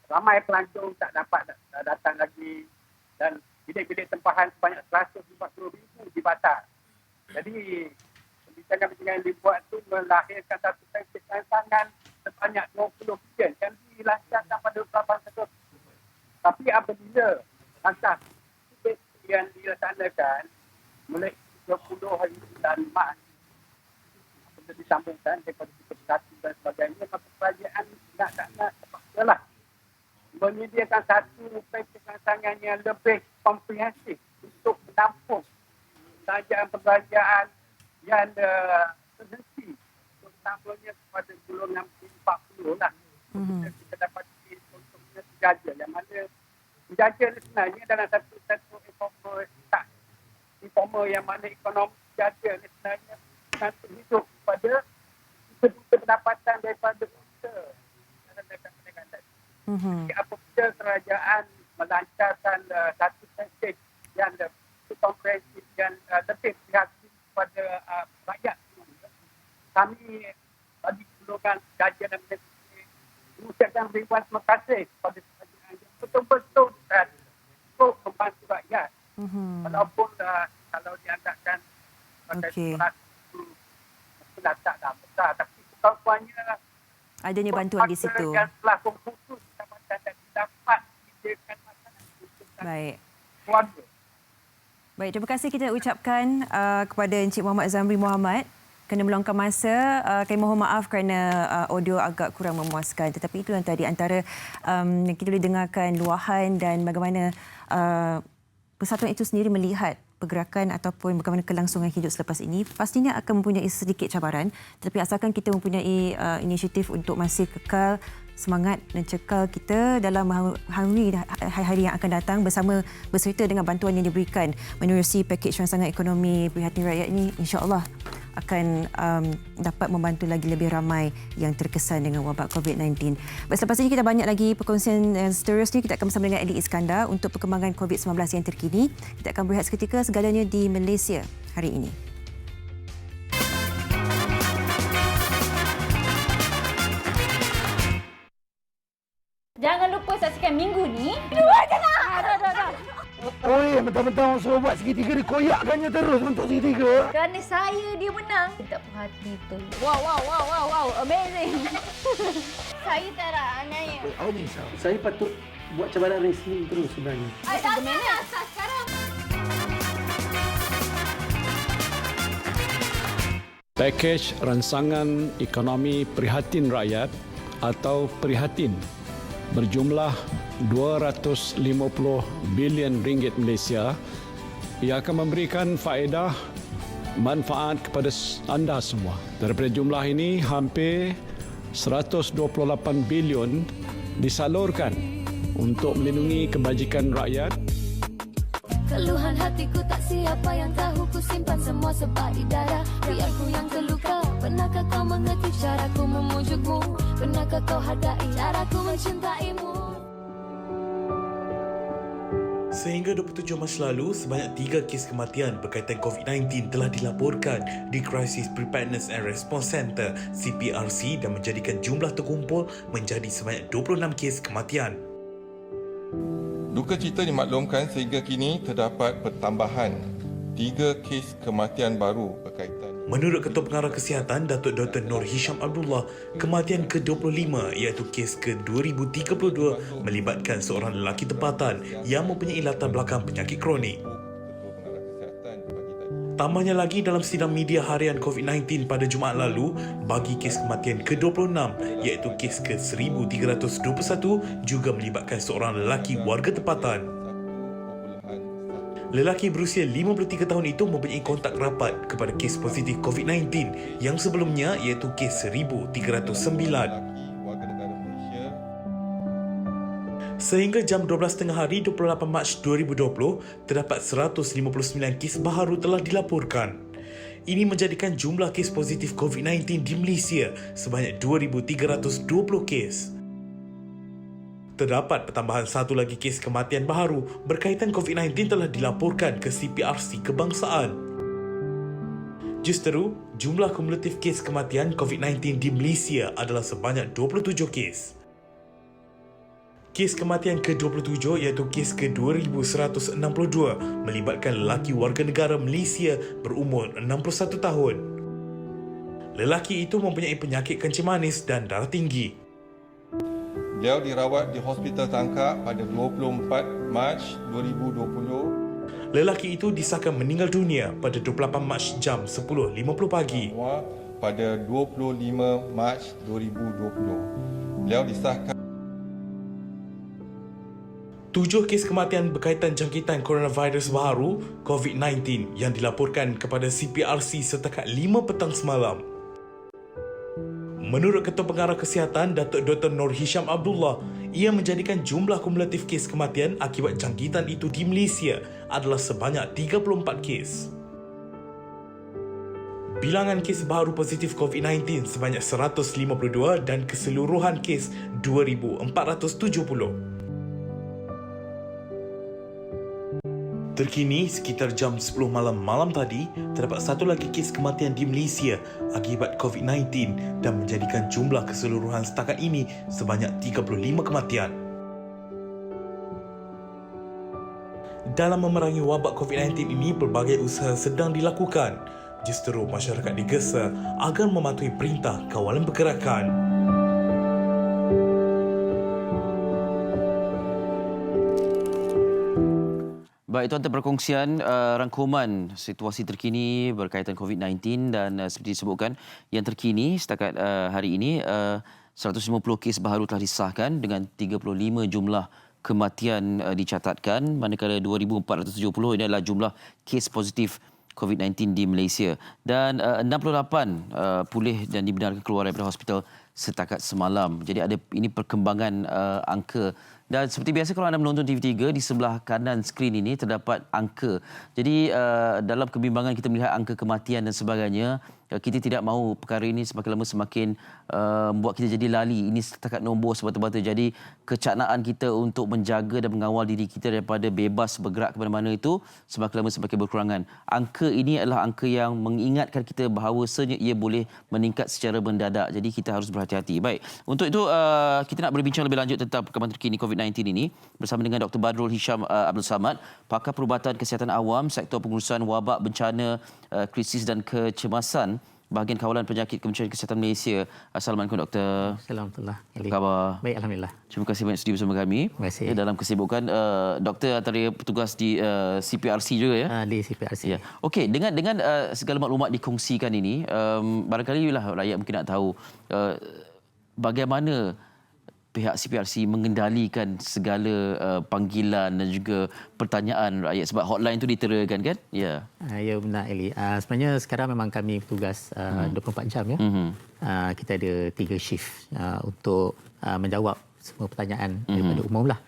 ramai pelancong tak dapat datang lagi dan bilik-bilik tempahan sebanyak 140,000 dibatal. Jadi pembincangan-pembincangan yang dibuat itu melahirkan satu pakej rancangan sebanyak 20 bilion yang dilancarkan pada 28 September. Tapi apabila langkah yang dilaksanakan mulai 20 hari bulan Mac apabila disambungkan daripada satu dan sebagainya, maka kerajaan tak nak terpaksalah menyediakan satu pakej rancangan yang lebih komprehensif untuk menampung kerajaan yang terhenti, terutamanya kepada golongan 40 lah. Kita dapat untuk penjaja yang mana penjaja sebenarnya dalam satu informal yang mana ekonomi penjaja sebenarnya nanti hidup pada pendapatan daripada kita dalam perniagaan tadi. Jadi apabila kerajaan melancarkan satu pakej yang komprehensif yang lebih prihatin kepada rakyat, kami bagi golongan penjaja dan penjaja mengucapkan ribuan terima kasih kepada kerajaan yang betul-betul untuk membantu rakyat. Walaupun kalau dianggapkan sebagai satu sudah taklah besar, tapi kemampuannya adanya bantuan di situ. Yang telah memutus pendapatan dan dapat disediakan makanan untuk keluarga. Baik, terima kasih kita ucapkan kepada Encik Muhammad Zamri Muhammad kerana meluangkan masa. Kami mohon maaf kerana audio agak kurang memuaskan. Tetapi itu yang tadi antara kita boleh dengarkan luahan dan bagaimana Persatuan itu sendiri melihat pergerakan ataupun bagaimana kelangsungan hidup selepas ini pastinya akan mempunyai sedikit cabaran, tetapi asalkan kita mempunyai inisiatif untuk masih kekal semangat dan cekal kita dalam mengharungi hari-hari yang akan datang berserta dengan bantuan yang diberikan menerusi pakej rancangan ekonomi prihatin rakyat ini, insya-Allah akan dapat membantu lagi lebih ramai yang terkesan dengan wabak COVID-19. Selepas ini kita banyak lagi perkongsian seterusnya. Kita akan bersama dengan Ali Iskandar untuk perkembangan COVID-19 yang terkini. Kita akan berehat seketika segalanya di Malaysia hari ini. Jangan lupa saksikan minggu ni. Dah. Oi, mentang-mentang orang suruh buat segitiga, dikoyakkannya terus untuk segitiga. Kerana saya dia menang. Tak puas hati betul. Wow. Amazing. Saya tak nak anaya. Saya patut buat cabaran wrestling terus sebenarnya. Tak mana asas sekarang. Pakej ransangan ekonomi prihatin rakyat atau prihatin berjumlah 250 bilion ringgit Malaysia ia akan memberikan faedah manfaat kepada anda semua. Daripada jumlah ini hampir 128 bilion disalurkan untuk melindungi kebajikan rakyat. Keluhan hatiku tak siapa yang tahu, ku simpan semua sebab di dada biarku yang terluka. Pernahkah kau mengerti caraku memujukmu? Pernahkah kau hargai caraku mencintaimu? Sehingga 27 Mac lalu, sebanyak 3 kes kematian berkaitan COVID-19 telah dilaporkan di Crisis Preparedness and Response Centre CPRC dan menjadikan jumlah terkumpul menjadi sebanyak 26 kes kematian. Duka cita dimaklumkan sehingga kini terdapat pertambahan 3 kes kematian baru berkaitan. Menurut Ketua Pengarah Kesihatan Datuk Dr. Nur Hisham Abdullah, kematian ke-25 iaitu kes ke-2032 melibatkan seorang lelaki tempatan yang mempunyai latar belakang penyakit kronik. Tambahnya lagi, dalam sidang media harian COVID-19 pada Jumaat lalu, bagi kes kematian ke-26 iaitu kes ke-1321 juga melibatkan seorang lelaki warga tempatan. Lelaki berusia 53 tahun itu mempunyai kontak rapat kepada kes positif COVID-19 yang sebelumnya iaitu kes 1309. Sehingga jam 12.30 hari 28 Mac 2020, terdapat 159 kes baharu telah dilaporkan. Ini menjadikan jumlah kes positif COVID-19 di Malaysia sebanyak 2,320 kes. Terdapat pertambahan satu lagi kes kematian baharu berkaitan COVID-19 telah dilaporkan ke CPRC Kebangsaan. Justeru, jumlah kumulatif kes kematian COVID-19 di Malaysia adalah sebanyak 27 kes. Kes kematian ke-27 iaitu kes ke-2162 melibatkan lelaki warga negara Malaysia berumur 61 tahun. Lelaki itu mempunyai penyakit kencing manis dan darah tinggi. Beliau dirawat di Hospital Tangkak pada 24 Mac 2020. Lelaki itu disahkan meninggal dunia pada 28 Mac jam 10.50 pagi. Pada 25 Mac 2020. Beliau disahkan 7 kes kematian berkaitan jangkitan coronavirus baharu COVID-19 yang dilaporkan kepada CPRC setakat 5 petang semalam. Menurut Ketua Pengarah Kesihatan Datuk Dr. Nur Hisham Abdullah, ia menjadikan jumlah kumulatif kes kematian akibat jangkitan itu di Malaysia adalah sebanyak 34 kes. Bilangan kes baharu positif COVID-19 sebanyak 152 dan keseluruhan kes 2,470. Terkini, sekitar jam 10 malam tadi, terdapat satu lagi kes kematian di Malaysia akibat COVID-19 dan menjadikan jumlah keseluruhan setakat ini sebanyak 35 kematian. Dalam memerangi wabak COVID-19 ini, pelbagai usaha sedang dilakukan. Justeru masyarakat digesa agar mematuhi perintah kawalan pergerakan. Baik, itu antara perkongsian rangkuman situasi terkini berkaitan COVID-19 dan seperti disebutkan yang terkini setakat hari ini 150 kes baharu telah disahkan dengan 35 jumlah kematian dicatatkan, manakala 2,470 ini adalah jumlah kes positif COVID-19 di Malaysia. Dan 68 pulih dan dibenarkan keluar daripada hospital setakat semalam. Jadi ada ini perkembangan angka. Dan seperti biasa kalau anda menonton TV3, di sebelah kanan skrin ini terdapat angka. Jadi dalam kebimbangan kita melihat angka kematian dan sebagainya, kita tidak mahu perkara ini semakin lama semakin membuat kita jadi lali. Ini setakat nombor semata-mata. Jadi kecaknaan kita untuk menjaga dan mengawal diri kita daripada bebas bergerak ke mana-mana itu semakin lama semakin berkurangan. Angka ini adalah angka yang mengingatkan kita bahawasanya ia boleh meningkat secara mendadak. Jadi kita harus berhati-hati. Baik, untuk itu kita nak berbincang lebih lanjut tentang perkembangan terkini COVID-19 ini bersama dengan Dr. Badrul Hisham Abdul Samad, pakar perubatan kesihatan awam, sektor pengurusan wabak, bencana, krisis dan kecemasan, bahagian kawalan penyakit Kementerian Kesihatan Malaysia. Assalamualaikum Doktor. Assalamualaikum. Apa khabar? Baik, alhamdulillah. Terima kasih banyak sudi bersama kami. Terima kasih. Ya, dalam kesibukan doktor antara petugas di CPRC juga ya. Di CPRC. Ya. Okey, dengan segala maklumat dikongsikan ini, barangkali lah rakyat mungkin nak tahu bagaimana pihak CPRC mengendalikan segala panggilan dan juga pertanyaan rakyat, sebab hotline tu diterakan kan? Ya. Ya, benar Eli. Sebenarnya sekarang memang kami bertugas 24 jam ya. Kita ada 3 shift untuk menjawab semua pertanyaan daripada umum lah.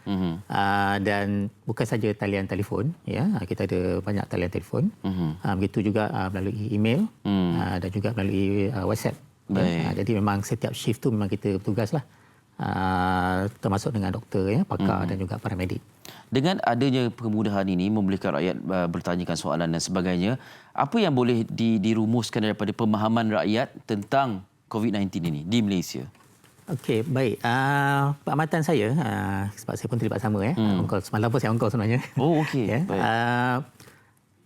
Dan bukan saja talian telefon ya, kita ada banyak talian telefon. Begitu juga melalui email dan juga melalui WhatsApp. Ya. Jadi memang setiap shift tu memang kita bertugas lah. Termasuk dengan doktor ya, pakar dan juga paramedik. Dengan adanya kemudahan ini membolehkan rakyat bertanyakan soalan dan sebagainya, apa yang boleh dirumuskan daripada pemahaman rakyat tentang COVID-19 ini di Malaysia? Okey, baik. Pengamatan saya, sebab saya pun terlibat sama ya. On-call semalam pun saya on-call sebenarnya. Oh, okey. Ya.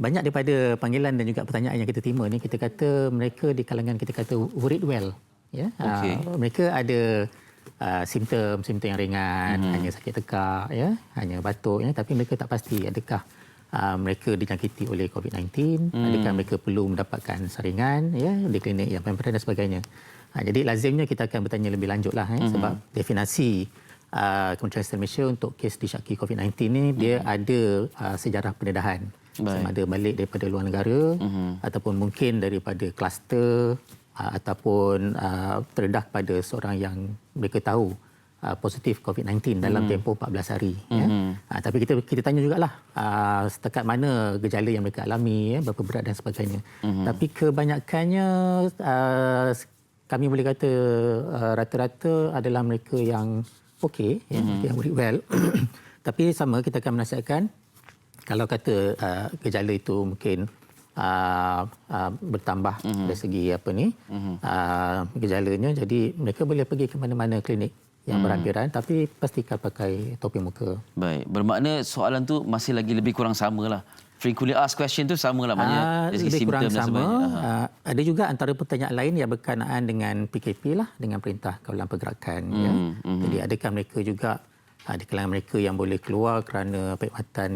Banyak daripada panggilan dan juga pertanyaan yang kita terima ni, kita kata mereka di kalangan kita kata worried well. Ya. Mereka ada simptom-simptom yang ringan, hanya sakit tekak ya, hanya batuk ya, tapi mereka tak pasti adakah mereka dijangkiti oleh COVID-19, adakah mereka perlu mendapatkan saringan ya di klinik yang paling dan sebagainya. Jadi lazimnya kita akan bertanya lebih lanjutlah sebab definisi Kementerian Kesihatan Malaysia untuk kes disyaki COVID-19 ni dia ada sejarah pendedahan. Sama ada balik daripada luar negara ataupun mungkin daripada kluster ataupun terdedah pada seorang yang mereka tahu positif COVID-19 dalam tempoh 14 hari. Ya. Tapi kita tanya jugalah setakat mana gejala yang mereka alami, ya, berapa berat dan sebagainya. Tapi kebanyakannya kami boleh kata rata-rata adalah mereka yang okey, yang well. Tapi sama kita akan menasihatkan kalau kata gejala itu mungkin bertambah dari segi gejalanya, jadi mereka boleh pergi ke mana-mana klinik yang berhampiran, tapi pastikan pakai topi muka. Baik, bermakna soalan tu masih lagi lebih kurang samalah. Frequently asked question tu samalah, maknanya dari segi simptom dan sebagainya. Ada juga antara pertanyaan lain yang berkenaan dengan PKP lah, dengan Perintah Kawalan Pergerakan. Ya. Jadi adakah mereka juga di kalangan mereka yang boleh keluar kerana perkhidmatan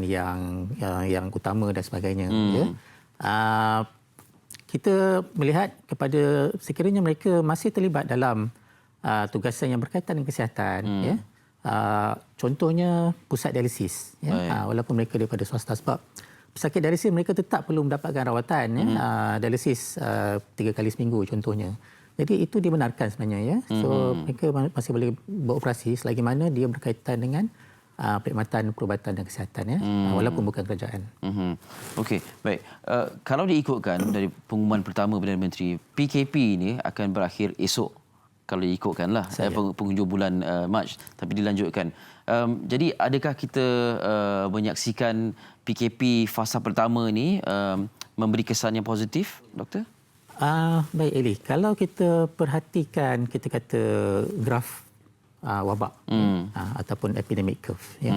yang utama dan sebagainya. Ya. Kita melihat kepada sekiranya mereka masih terlibat dalam tugasan yang berkaitan dengan kesihatan, ya. Contohnya pusat dialisis, ya. Walaupun mereka daripada swasta, sebab pesakit dialisis mereka tetap perlu mendapatkan rawatan, ya. Dialisis 3 kali seminggu contohnya. Jadi itu dibenarkan sebenarnya, ya. So mereka masih boleh beroperasi selagi mana dia berkaitan dengan perkhidmatan perubatan dan kesihatan, ya, walaupun bukan kerajaan. Okey, baik. Kalau diikutkan dari pengumuman pertama Perdana Menteri, PKP ini akan berakhir esok. Kalau diikutkanlah penghujung bulan Mac, tapi dilanjutkan. Jadi adakah kita menyaksikan PKP fasa pertama ini memberi kesan yang positif, Doktor? Baik Eli, kalau kita perhatikan kita kata graf wabak ataupun epidemic curve, ya.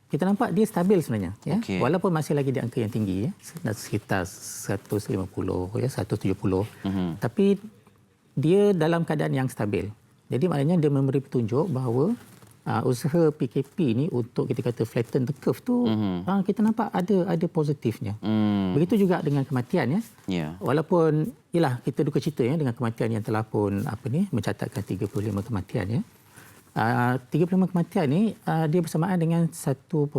Kita nampak dia stabil sebenarnya, ya. Walaupun masih lagi di angka yang tinggi, ya, sekitar 150 ya, 170. Tapi dia dalam keadaan yang stabil. Jadi maknanya dia memberi petunjuk bahawa usaha PKP ni untuk kita kata flatten the curve tu, kita nampak ada positifnya. Begitu juga dengan kematian, ya. Walaupun ialah kita duka cita, ya, dengan kematian yang telah pun mencatatkan 35 kematian, ya. 35 kematian ni dia bersamaan dengan 1.4%.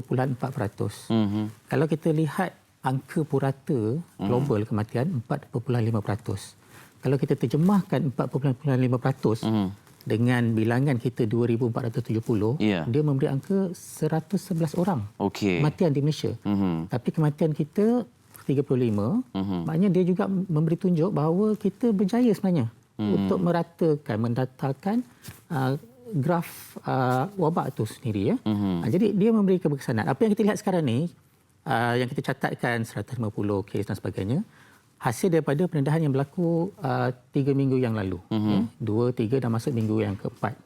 Kalau kita lihat angka purata global kematian 4.5%. Kalau kita terjemahkan 4.5% dengan bilangan kita 2,470, dia memberi angka 111 orang kematian di Malaysia. Tapi kematian kita 35, maknanya dia juga memberi tunjuk bahawa kita berjaya sebenarnya untuk meratakan, mendatarkan graf wabak itu sendiri. Jadi dia memberi keberkesanan. Apa yang kita lihat sekarang ni, yang kita catatkan 150 kes dan sebagainya, hasil daripada pendedahan yang berlaku 3 minggu yang lalu. 2, 3 dan masuk minggu yang keempat.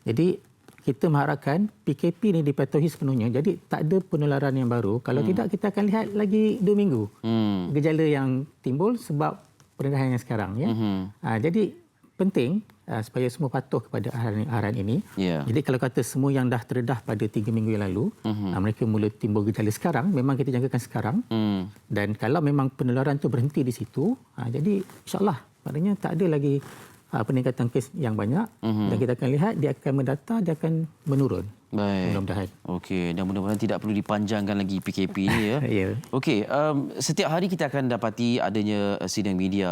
Jadi kita mengharapkan PKP ni dipatuhi sepenuhnya. Jadi tak ada penularan yang baru. Kalau tidak, kita akan lihat lagi 2 minggu gejala yang timbul sebab pendedahan yang sekarang. Jadi penting supaya semua patuh kepada arahan ini. Jadi kalau kata semua yang dah terdedah pada 3 minggu yang lalu, mereka mula timbul gejala sekarang, memang kita jangkakan sekarang. Dan kalau memang penularan itu berhenti di situ, jadi insya-Allah maknanya tak ada lagi peningkatan kes yang banyak. Dan kita akan lihat dia akan mendata, dia akan menurun. Baik. Mudah-mudahan. Okey, dan mudah-mudahan tidak perlu dipanjangkan lagi PKP ini ya. Okey, setiap hari kita akan dapati adanya sidang media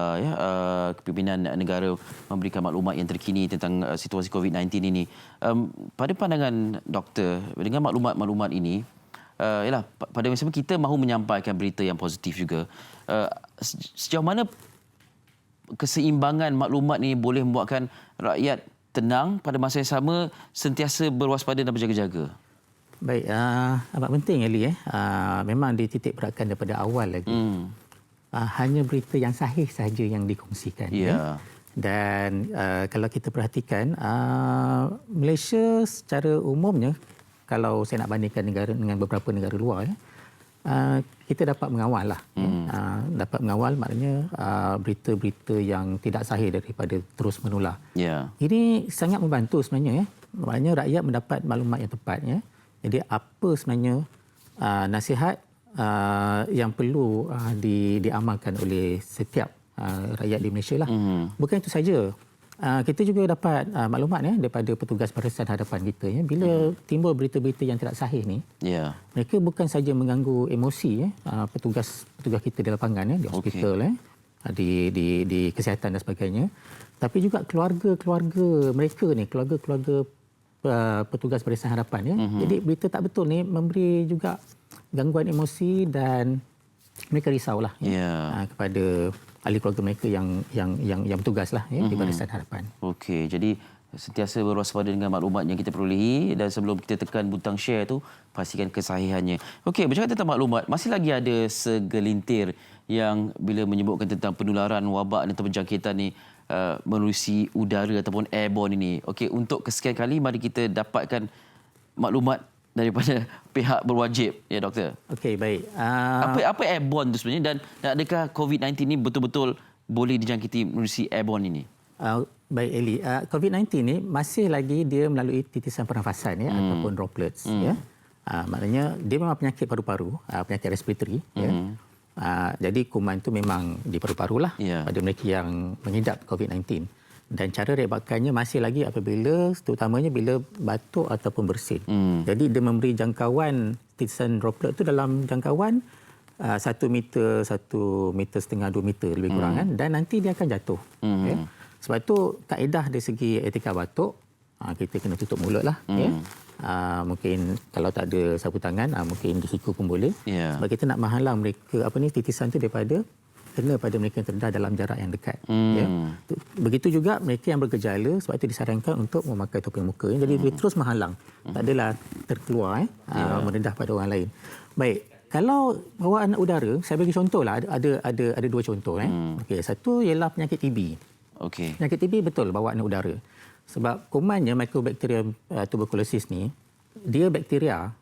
kepimpinan negara memberikan maklumat yang terkini tentang situasi COVID-19 ini. Pada pandangan doktor, dengan maklumat-maklumat ini, pada masa kita mahu menyampaikan berita yang positif juga. Sejauh mana keseimbangan maklumat ini boleh membuatkan rakyat tenang pada masa yang sama sentiasa berwaspada dan berjaga-jaga? Baik, amat penting Ali. Memang dititik beratkan daripada awal lagi. Hanya berita yang sahih sahaja yang dikongsikan. Dan kalau kita perhatikan, Malaysia secara umumnya, kalau saya nak bandingkan negara dengan beberapa negara luar, kita dapat mengawal lah. Dapat mengawal maknanya berita-berita yang tidak sahih daripada terus menular. Ini sangat membantu sebenarnya. Maknanya rakyat mendapat maklumat yang tepat. Jadi apa sebenarnya nasihat yang perlu diamalkan oleh setiap rakyat di Malaysia lah. Bukan itu saja. Kita juga dapat maklumat daripada petugas Barisan Hadapan kita. Bila timbul berita-berita yang tidak sahih ni, mereka bukan saja mengganggu emosi petugas kita di lapangan, di hospital, di kesihatan dan sebagainya, tapi juga keluarga-keluarga mereka ni, keluarga-keluarga petugas Barisan Hadapan. Jadi berita tak betul ni memberi juga gangguan emosi dan mereka risaulah kepada ahli keluarga mereka yang bertugaslah di Barisan Hadapan. Okey, jadi sentiasa berwaspada dengan maklumat yang kita perolehi dan sebelum kita tekan butang share tu pastikan kesahihannya. Okey, bercakap tentang maklumat, masih lagi ada segelintir yang bila menyebutkan tentang penularan wabak atau penjangkitan ni menerusi udara ataupun airborne ini. Okey, untuk kesekian kali mari kita dapatkan maklumat daripada pihak berwajib, ya doktor. Okey, baik. Apa airborne itu sebenarnya dan adakah COVID-19 ini betul-betul boleh dijangkiti melalui airborne ini? Baik Eli, COVID-19 ni masih lagi dia melalui titisan pernafasan ataupun droplets. Maknanya dia memang penyakit paru-paru, penyakit respiratory. Jadi kuman itu memang di paru-paru lah pada mereka yang mengidap COVID-19. Dan cara rebakannya masih lagi apabila terutamanya bila batuk ataupun bersin. Jadi dia memberi jangkauan titisan droplet itu dalam jangkauan 1 meter, 1 meter setengah, 2 meter lebih kurang dan nanti dia akan jatuh. Sebab itu kaedah dari segi etika batuk, kita kena tutup mulut lah. Mungkin kalau tak ada sapu tangan, mungkin di siku pun boleh. Sebab kita nak menghalang mereka titisan itu daripada kena pada mereka yang terdedah dalam jarak yang dekat. Begitu juga mereka yang bergejala, sebab itu disarankan untuk memakai topi muka. Jadi dia terus menghalang. Tak adalah terkeluar mendedah pada orang lain. Baik, kalau bawaan udara, saya bagi contohlah, ada 2 contoh. Okey, satu ialah penyakit TB. Penyakit TB betul bawaan udara. Sebab kumannya Mycobacterium tuberculosis ni, dia bakteria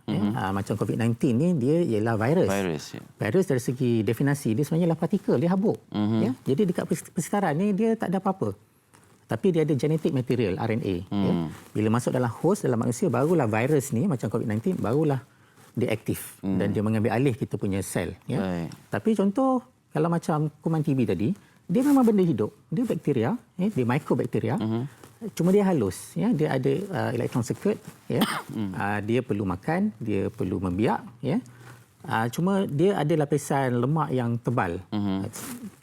macam COVID-19 ni dia ialah virus. Virus dari segi definisi dia sebenarnya ialah partikel, dia habuk. Jadi dekat persekitaran ni dia tak ada apa-apa. Tapi dia ada genetic material RNA. Bila masuk dalam host dalam manusia barulah virus ni macam COVID-19 barulah dia aktif dan dia mengambil alih kita punya sel. Tapi contoh kalau macam kuman TB tadi, dia memang benda hidup. Dia bakteria, dia mycobacteria. cuma dia halus, ya. Dia ada electron circuit, ya. Dia perlu makan, dia perlu membiak, ya. Cuma dia ada lapisan lemak yang tebal.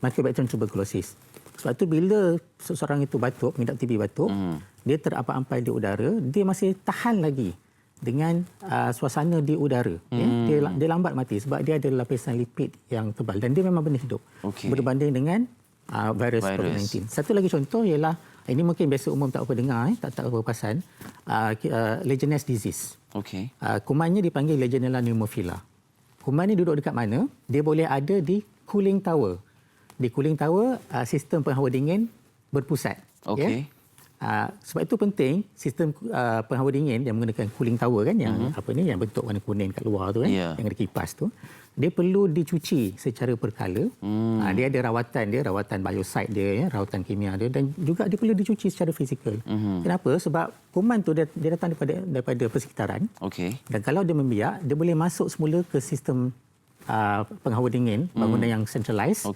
Mycobacterium tuberculosis. Sebab tu bila seseorang itu batuk, mengidap TB batuk, dia terampai-ampai di udara, dia masih tahan lagi dengan suasana di udara. Ya. Dia lambat mati sebab dia ada lapisan lipid yang tebal dan dia memang benar hidup. Berbanding dengan virus COVID-19. Satu lagi contoh ialah, ini mungkin biasa umum tak apa dengar, tak apa perasan, Legionnaires disease. Kumannya dipanggil Legionella pneumophila. Kuman ni duduk dekat mana? Dia boleh ada di cooling tower. Di cooling tower, sistem penghawa dingin berpusat. Ya? Sebab itu penting sistem penghawa dingin yang menggunakan cooling tower kan, yang yang bentuk warna kuning kat luar tu kan, yang ada kipas tu, dia perlu dicuci secara berkala. Dia ada rawatan bioside dia, ya, rawatan kimia dia, dan juga dia perlu dicuci secara fizikal. Kenapa? Sebab kuman tu dia datang daripada persekitaran. Dan kalau dia membiak, dia boleh masuk semula ke sistem penghawa dingin, bangunan yang centralized.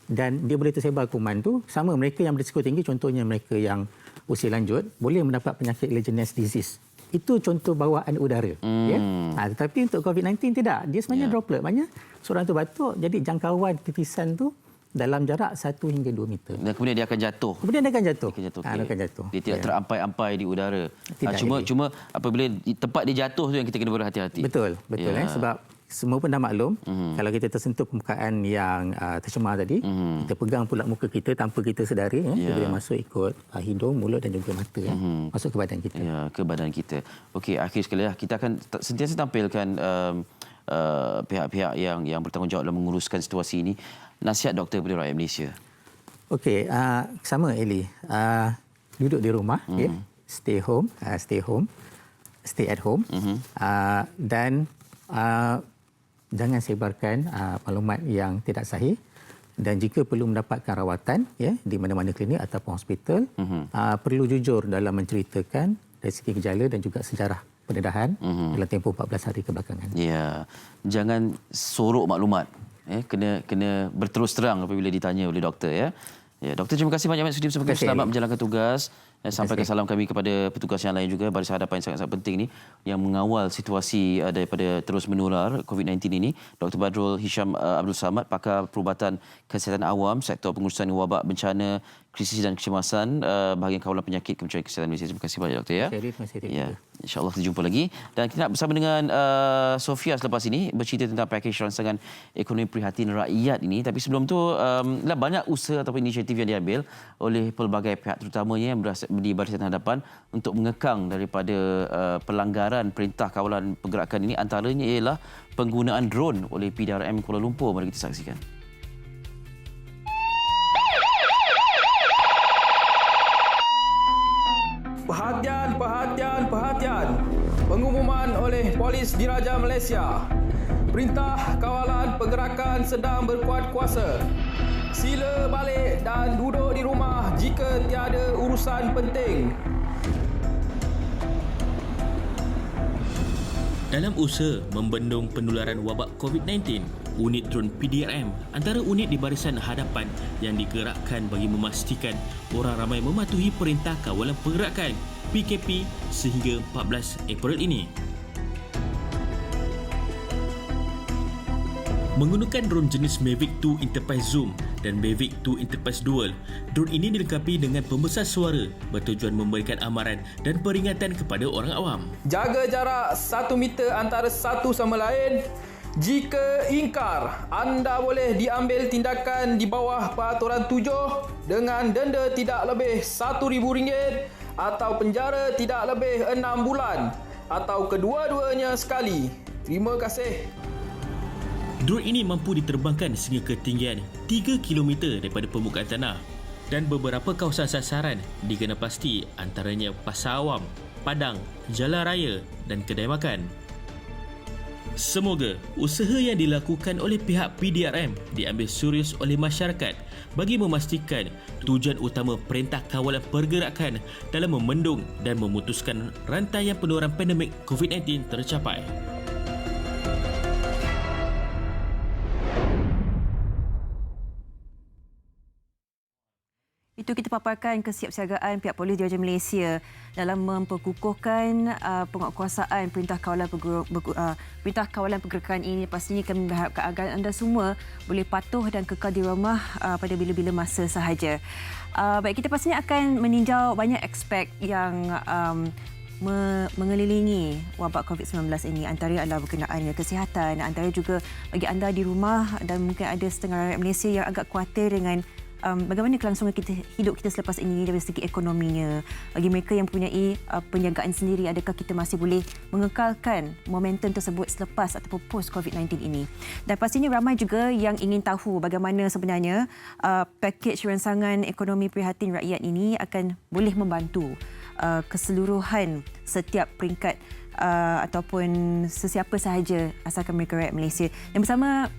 Dan dia boleh tersebar kuman tu. Sama mereka yang berisiko tinggi, contohnya mereka yang usia lanjut, boleh mendapat penyakit Legionnaires disease. Itu contoh bawaan udara. Ya? Tetapi untuk COVID-19 tidak. Dia sebenarnya droplet. Maknanya seorang tu batuk, jadi jangkauan titisan tu dalam jarak 1 hingga 2 meter. Dan kemudian dia akan jatuh. Kemudian dia akan jatuh. Dia akan jatuh. Dia tidak terampai-ampai di udara. Tidak, Cuma apabila tempat dia jatuh tu yang kita kena berhati-hati. Betul. Sebab semua pun dah maklum, kalau kita tersentuh permukaan yang tercemar tadi, kita pegang pula muka kita tanpa kita sedari, dia boleh masuk ikut hidung, mulut dan juga mata, masuk ke badan kita. Ya, ke badan kita. Okey, akhir sekali kita akan sentiasa tampilkan pihak-pihak yang bertanggungjawab dalam menguruskan situasi ini. Nasihat doktor kepada rakyat Malaysia. Okey, sama Eli. Duduk di rumah, stay at home, dan jangan sebarkan maklumat yang tidak sahih, dan jika perlu mendapatkan rawatan di mana-mana klinik ataupun hospital, perlu jujur dalam menceritakan dari segi gejala dan juga sejarah pendedahan dalam tempoh 14 hari kebelakangan. Ya, jangan sorok maklumat. Kena berterus terang apabila ditanya oleh doktor, ya. Ya, doktor, terima kasih banyak sudi bersama kami. Selamat menjalankan tugas. Sampaikan salam kami kepada petugas yang lain juga, baris hadapan yang sangat-sangat penting ni yang mengawal situasi daripada terus menular COVID-19 ini. Dr. Badrul Hisham Abdul Samad, pakar perubatan kesihatan awam, sektor pengurusan wabak bencana, krisis dan kecemasan, bahagian kawalan penyakit Kementerian Kesihatan Malaysia. Terima kasih banyak, doktor, ya. Terima kasih. Ya, insya-Allah kita jumpa lagi, dan kita nak bersama dengan Sofia selepas ini bercerita tentang pakej rangsangan ekonomi prihatin rakyat ini. Tapi sebelum tu, banyak usaha ataupun inisiatif yang diambil oleh pelbagai pihak, terutamanya yang di barisan hadapan untuk mengekang daripada pelanggaran perintah kawalan pergerakan ini. Antaranya ialah penggunaan drone oleh PDRM Kuala Lumpur. Mari kita saksikan. Perhatian. Pengumuman oleh Polis Diraja Malaysia. Perintah kawalan pergerakan sedang berkuat kuasa. Sila balik dan duduk di rumah jika tiada urusan penting. Dalam usaha membendung penularan wabak COVID-19, unit drone PDRM antara unit di barisan hadapan yang digerakkan bagi memastikan orang ramai mematuhi perintah kawalan pergerakan PKP sehingga 14 April ini. Menggunakan drone jenis Mavic 2 Enterprise Zoom dan Mavic 2 Enterprise Dual, drone ini dilengkapi dengan pembesar suara bertujuan memberikan amaran dan peringatan kepada orang awam. Jaga jarak 1 meter antara satu sama lain. Jika ingkar, anda boleh diambil tindakan di bawah peraturan 7 dengan denda tidak lebih RM1,000 atau penjara tidak lebih 6 bulan atau kedua-duanya sekali. Terima kasih. Drone ini mampu diterbangkan sehingga ketinggian 3 km daripada permukaan tanah dan beberapa kawasan sasaran digena pasti, antaranya Pasar Awam, Padang, Jalan Raya dan kedai makan. Semoga usaha yang dilakukan oleh pihak PDRM diambil serius oleh masyarakat bagi memastikan tujuan utama Perintah Kawalan Pergerakan dalam membendung dan memutuskan rantaian penularan pandemik COVID-19 tercapai. Itu kita paparkan kesiapsiagaan pihak Polis Diraja Malaysia dalam memperkukuhkan penguatkuasaan Perintah Kawalan Pergerakan ini. Pastinya kami berharapkan agar anda semua boleh patuh dan kekal di rumah pada bila-bila masa sahaja. Baik, kita pastinya akan meninjau banyak aspek yang mengelilingi wabak COVID-19 ini. Antara adalah berkenaan dengan kesihatan, antara juga bagi anda di rumah, dan mungkin ada setengah rakyat Malaysia yang agak khawatir dengan bagaimana kelangsungan hidup kita selepas ini dari segi ekonominya. Bagi mereka yang mempunyai penjagaan sendiri, adakah kita masih boleh mengekalkan momentum tersebut selepas ataupun post COVID-19 ini? Dan pastinya ramai juga yang ingin tahu bagaimana sebenarnya pakej rangsangan ekonomi prihatin rakyat ini akan boleh membantu keseluruhan setiap peringkat ataupun sesiapa sahaja asalkan mereka rakyat Malaysia. Dan bersama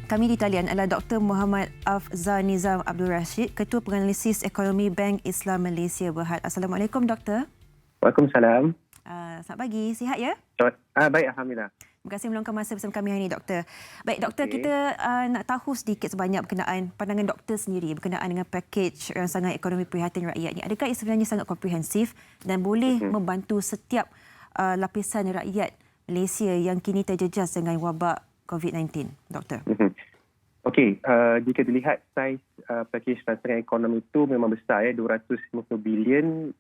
kami di talian adalah Dr. Muhammad Afzal Nizam Abdul Rashid, Ketua Penganalisis Ekonomi Bank Islam Malaysia Berhad. Assalamualaikum, Doktor. Waalaikumsalam. Selamat pagi. Sihat ya? Baik, Alhamdulillah. Terima kasih meluangkan masa bersama kami hari ini, Doktor. Baik, Doktor, kita nak tahu sedikit sebanyak berkenaan pandangan Doktor sendiri berkenaan dengan pakej rangsangan ekonomi prihatin rakyat ini. Adakah ia sebenarnya sangat komprehensif dan boleh membantu setiap lapisan rakyat Malaysia yang kini terjejas dengan wabak COVID-19, Doktor? Okey, jika dilihat saiz pakej rangsangan ekonomi itu memang besar, 250 bilion.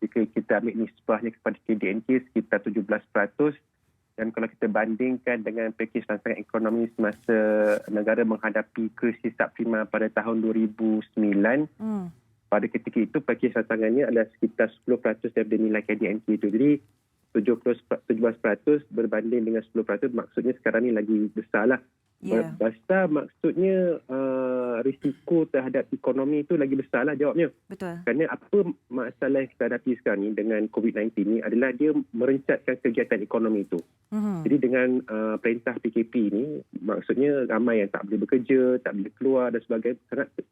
Jika kita ambil nisbahnya kepada KDNK sekitar 17%. Dan kalau kita bandingkan dengan pakej rangsangan ekonomi semasa negara menghadapi krisis subprima pada tahun 2009, pada ketika itu pakej rangsangannya adalah sekitar 10% daripada nilai KDNK itu. Jadi 17% berbanding dengan 10%, maksudnya sekarang ni lagi besarlah. Yeah. Besar maksudnya risiko terhadap ekonomi itu lagi besarlah jawabnya. Betul. Kerana apa masalah yang kita hadapi sekarang ni dengan COVID-19 ni adalah dia merencatkan kegiatan ekonomi itu. Jadi dengan perintah PKP ni, maksudnya ramai yang tak boleh bekerja, tak boleh keluar dan sebagainya,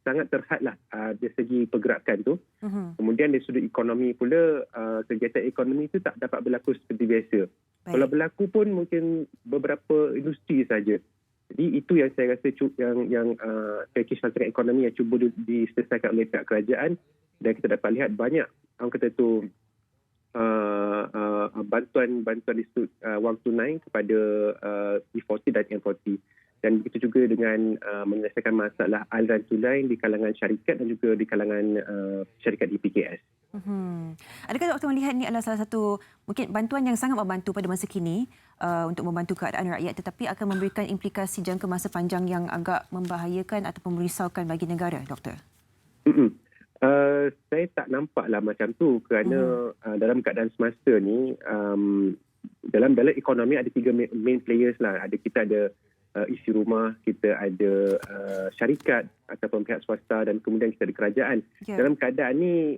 sangat terhadlah dari segi pergerakan tu. Kemudian dari sudut ekonomi pula, kegiatan ekonomi itu tak dapat berlaku seperti biasa. Kalau berlaku pun mungkin beberapa industri saja. Jadi itu yang saya rasa yang pakej rangsangan ekonomi yang cuba diselesaikan oleh pihak kerajaan, dan kita dapat lihat banyak orang kata tu bantuan di wang tunai kepada E40 dan M40, dan begitu juga dengan menyelesaikan masalah aliran tunai di kalangan syarikat dan juga di kalangan syarikat EPKS. Adakah Doktor melihat ini adalah salah satu mungkin bantuan yang sangat membantu pada masa kini untuk membantu keadaan rakyat, tetapi akan memberikan implikasi jangka masa panjang yang agak membahayakan ataupun merisaukan bagi negara, Doktor? Saya tak nampaklah macam tu, kerana dalam keadaan semasa ni dalam ekonomi ada 3 main players lah. Kita ada isi rumah, kita ada syarikat ataupun pihak swasta, dan kemudian kita ada kerajaan. Dalam keadaan ni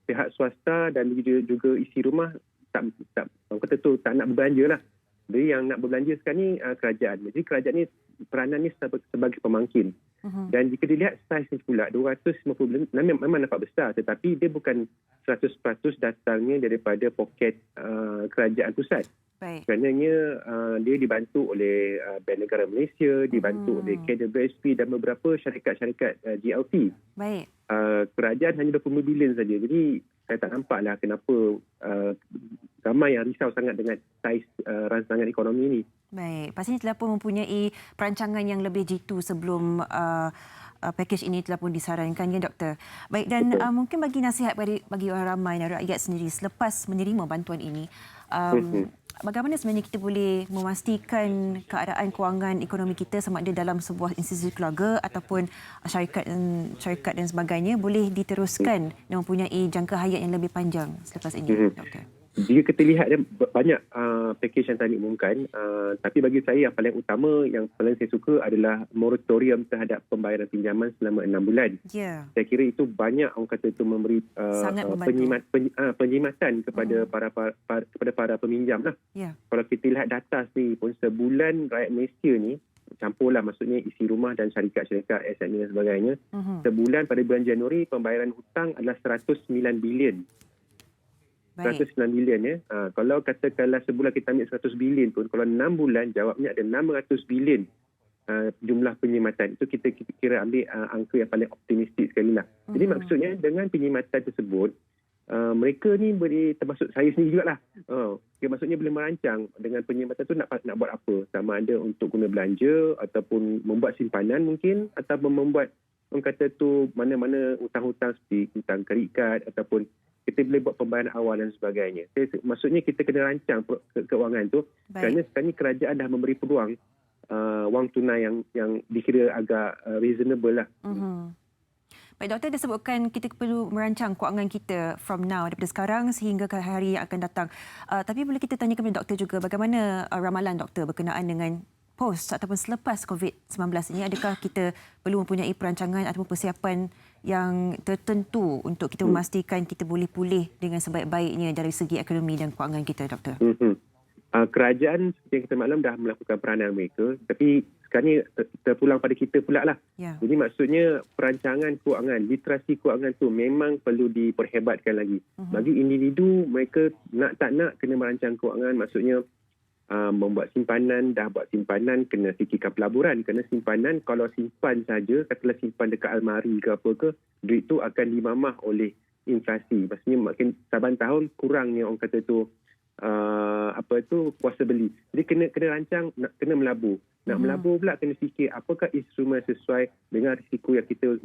pihak swasta dan juga isi rumah tak nak berbelanja lah. Jadi yang nak berbelanja sekarang ni kerajaan. Jadi kerajaan ni peranan ni sebagai pemangkin. Dan jika dilihat saiz ni pula 250 bilion memang nampak besar, tetapi dia bukan 100% datangnya daripada poket kerajaan pusat. Kerana dia dibantu oleh Bank Negara Malaysia, dibantu oleh kader BSP dan beberapa syarikat-syarikat GLP. Kerajaan hanya 20 bilion saja. Jadi saya tak nampaklah kenapa ramai yang risau sangat dengan saiz rangsangan ekonomi ini. Baik, pastinya telah pun mempunyai perancangan yang lebih jitu sebelum pakej ini telah pun disarankan, ya, Doktor. Baik, dan mungkin bagi nasihat bagi orang ramai dan rakyat sendiri selepas menerima bantuan ini, bagaimana sebenarnya kita boleh memastikan keadaan kewangan ekonomi kita sama ada dalam sebuah institusi keluarga ataupun syarikat dan sebagainya boleh diteruskan dan mempunyai jangka hayat yang lebih panjang selepas ini, Doktor? Jika kita lihat banyak pakej yang telah diumumkan, tapi bagi saya yang paling utama, yang paling saya suka adalah moratorium terhadap pembayaran pinjaman selama 6 bulan. Saya kira itu banyak orang kata itu memberi penyimatan kepada para peminjam lah. Kalau kita lihat data sendiri pun, sebulan rakyat Malaysia ni campurlah, maksudnya isi rumah dan syarikat-syarikat SME dan sebagainya, sebulan pada bulan Januari pembayaran hutang adalah 109 bilion. 109 bilion ya. Kalau katakanlah sebulan kita ambil 100 bilion pun, kalau 6 bulan jawabnya ada 600 bilion jumlah penyematan. Itu kita kira ambil angka yang paling optimistik sekali lah. Jadi maksudnya dengan penyematan tersebut, mereka ni boleh, termasuk saya sendiri jugalah. Maksudnya boleh merancang dengan penyematan tu nak buat apa. Sama ada untuk guna belanja ataupun membuat simpanan mungkin, ataupun membuat orang kata tu mana-mana hutang-hutang seperti hutang kredit ataupun kita boleh buat pembayaran awal dan sebagainya. Maksudnya kita kena rancang keuangan tu. Kerana sekarang ni kerajaan dah memberi peluang wang tunai yang dikira agak reasonable lah. Baik, doktor dah sebutkan kita perlu merancang kewangan kita from now, daripada sekarang sehingga ke hari yang akan datang. Tapi boleh kita tanya kepada doktor juga bagaimana ramalan doktor berkenaan dengan post ataupun selepas COVID-19 ini, adakah kita perlu mempunyai perancangan ataupun persiapan yang tertentu untuk kita memastikan kita boleh pulih dengan sebaik-baiknya dari segi ekonomi dan kewangan kita, doktor? Kerajaan seperti yang kita maklum dah melakukan peranan mereka, tapi sekarang ni terpulang pada kita pula lah. Jadi maksudnya perancangan kewangan, literasi kewangan tu memang perlu diperhebatkan lagi. Bagi individu, mereka nak tak nak kena merancang kewangan, maksudnya membuat simpanan, dah buat simpanan, kena fikirkan pelaburan. Kerana simpanan, kalau simpan saja, katalah simpan dekat almari ke apa ke, duit tu akan dimamah oleh inflasi. Maksudnya makin saban tahun kurangnya orang kata tu kuasa beli. Jadi kena rancang, kena melabur. Nak melabur pula kena fikir apakah instrumen sesuai dengan risiko yang kita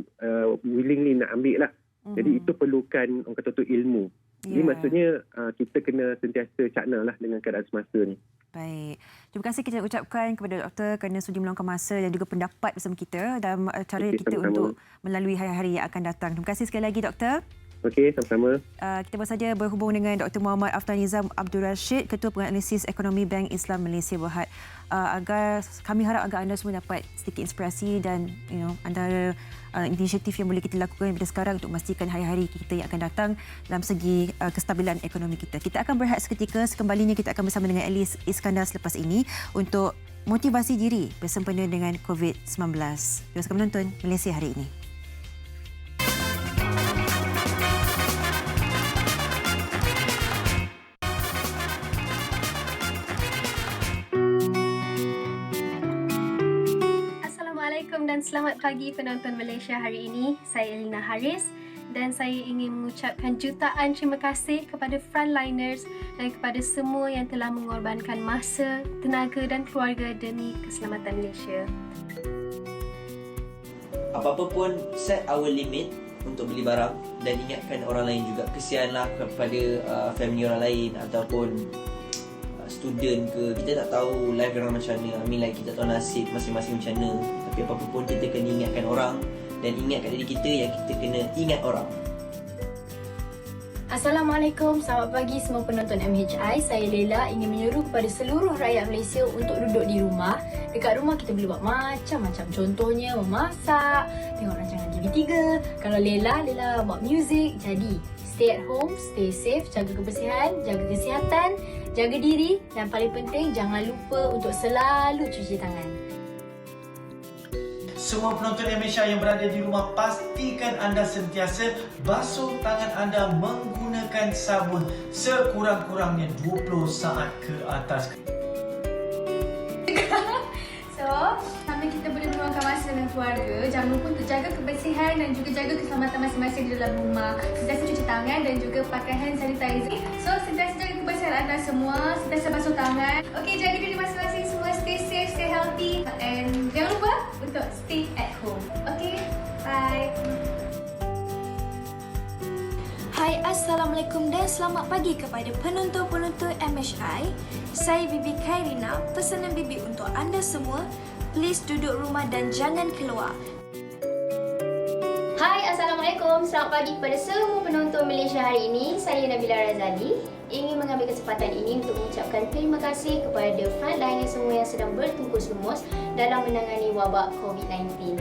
willingly nak ambil lah. Jadi itu perlukan orang kata tu ilmu. Jadi maksudnya kita kena sentiasa cakna lah dengan keadaan semasa ni. Baik. Terima kasih kita ucapkan kepada doktor kerana sudi meluangkan masa dan juga pendapat bersama kita dalam cara kita untuk melalui hari-hari yang akan datang. Terima kasih sekali lagi, doktor. Okey, sama-sama. Kita baru saja berhubung dengan Dr. Muhammad Aftan Nizam Abdul Rashid, Ketua Penganalisis Ekonomi Bank Islam Malaysia Berhad. Kami harap agar anda semua dapat sedikit inspirasi dan antara inisiatif yang boleh kita lakukan daripada sekarang untuk memastikan hari-hari kita yang akan datang dalam segi kestabilan ekonomi kita. Kita akan berehat seketika, sekembalinya kita akan bersama dengan Elis Iskandar selepas ini untuk motivasi diri bersempena dengan COVID-19. Teruskan menonton Malaysia Hari Ini. Dan selamat pagi penonton Malaysia Hari Ini. Saya Elina Haris dan saya ingin mengucapkan jutaan terima kasih kepada frontliners dan kepada semua yang telah mengorbankan masa, tenaga dan keluarga demi keselamatan Malaysia. Apa-apa pun set our limit untuk beli barang dan ingatkan orang lain juga. Kesianlah kepada family orang lain ataupun student ke, kita tak tahu life orang macam mana. Kita tahu nasib masing-masing macam mana. Tapi apa-apa pun kita kena ingatkan orang dan ingatkan diri kita yang kita kena ingat orang. Assalamualaikum, selamat pagi semua penonton MHI. Saya Lela ingin menyeru kepada seluruh rakyat Malaysia untuk duduk di rumah. Dekat rumah kita boleh buat macam-macam. Contohnya memasak, tengok rancangan TV3. Kalau Lela buat muzik. Jadi stay at home, stay safe, jaga kebersihan, jaga kesihatan, jaga diri dan paling penting jangan lupa untuk selalu cuci tangan. Semua penonton MHI yang berada di rumah, pastikan anda sentiasa basuh tangan anda menggunakan sabun sekurang-kurangnya 20 saat ke atas. So, sambil kita boleh meluangkan masa dengan keluarga, jangan lupa untuk jaga kebersihan dan juga jaga keselamatan masing-masing di dalam rumah. Sentiasa cuci tangan dan juga pakai hand sanitizer. So, sentiasa jaga kebersihan anda semua, sentiasa basuh tangan. Okey, jaga diri masing-masing semua, stay safe, stay healthy and jangan lupa untuk stay at home. Okey, bye. Hai, Assalamualaikum dan selamat pagi kepada penonton-penonton MHI. Saya Bibi Khairina. Pesanan Bibi untuk anda semua, please duduk rumah dan jangan keluar. Hai, Assalamualaikum. Selamat pagi kepada semua penonton Malaysia Hari Ini. Saya Nabila Razali. Ingin mengambil kesempatan ini untuk mengucapkan terima kasih kepada frontliner semua yang sedang bertungkus lumus dalam menangani wabak COVID-19.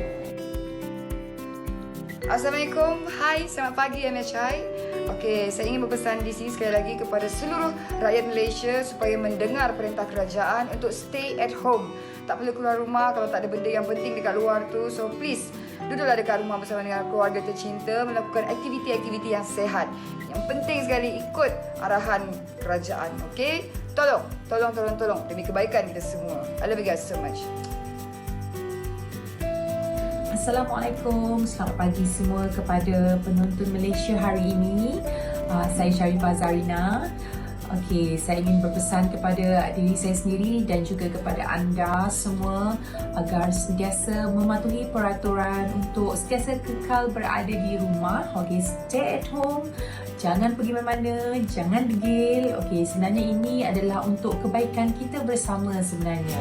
Assalamualaikum. Hai, selamat pagi MHI. Okey, saya ingin berpesan di sini sekali lagi kepada seluruh rakyat Malaysia supaya mendengar perintah kerajaan untuk stay at home. Tak perlu keluar rumah kalau tak ada benda yang penting dekat luar tu. So please, duduklah dekat rumah bersama dengan keluarga tercinta, melakukan aktiviti-aktiviti yang sihat. Yang penting sekali ikut arahan kerajaan. Okey? Tolong demi kebaikan kita semua. I love you guys so much. Assalamualaikum, selamat pagi semua kepada penonton Malaysia hari ini. Saya Sharifah Zarina. Okey, saya ingin berpesan kepada diri saya sendiri dan juga kepada anda semua agar sentiasa mematuhi peraturan untuk sentiasa kekal berada di rumah. Okey, stay at home. Jangan pergi mana-mana, jangan degil. Okey, sebenarnya ini adalah untuk kebaikan kita bersama sebenarnya.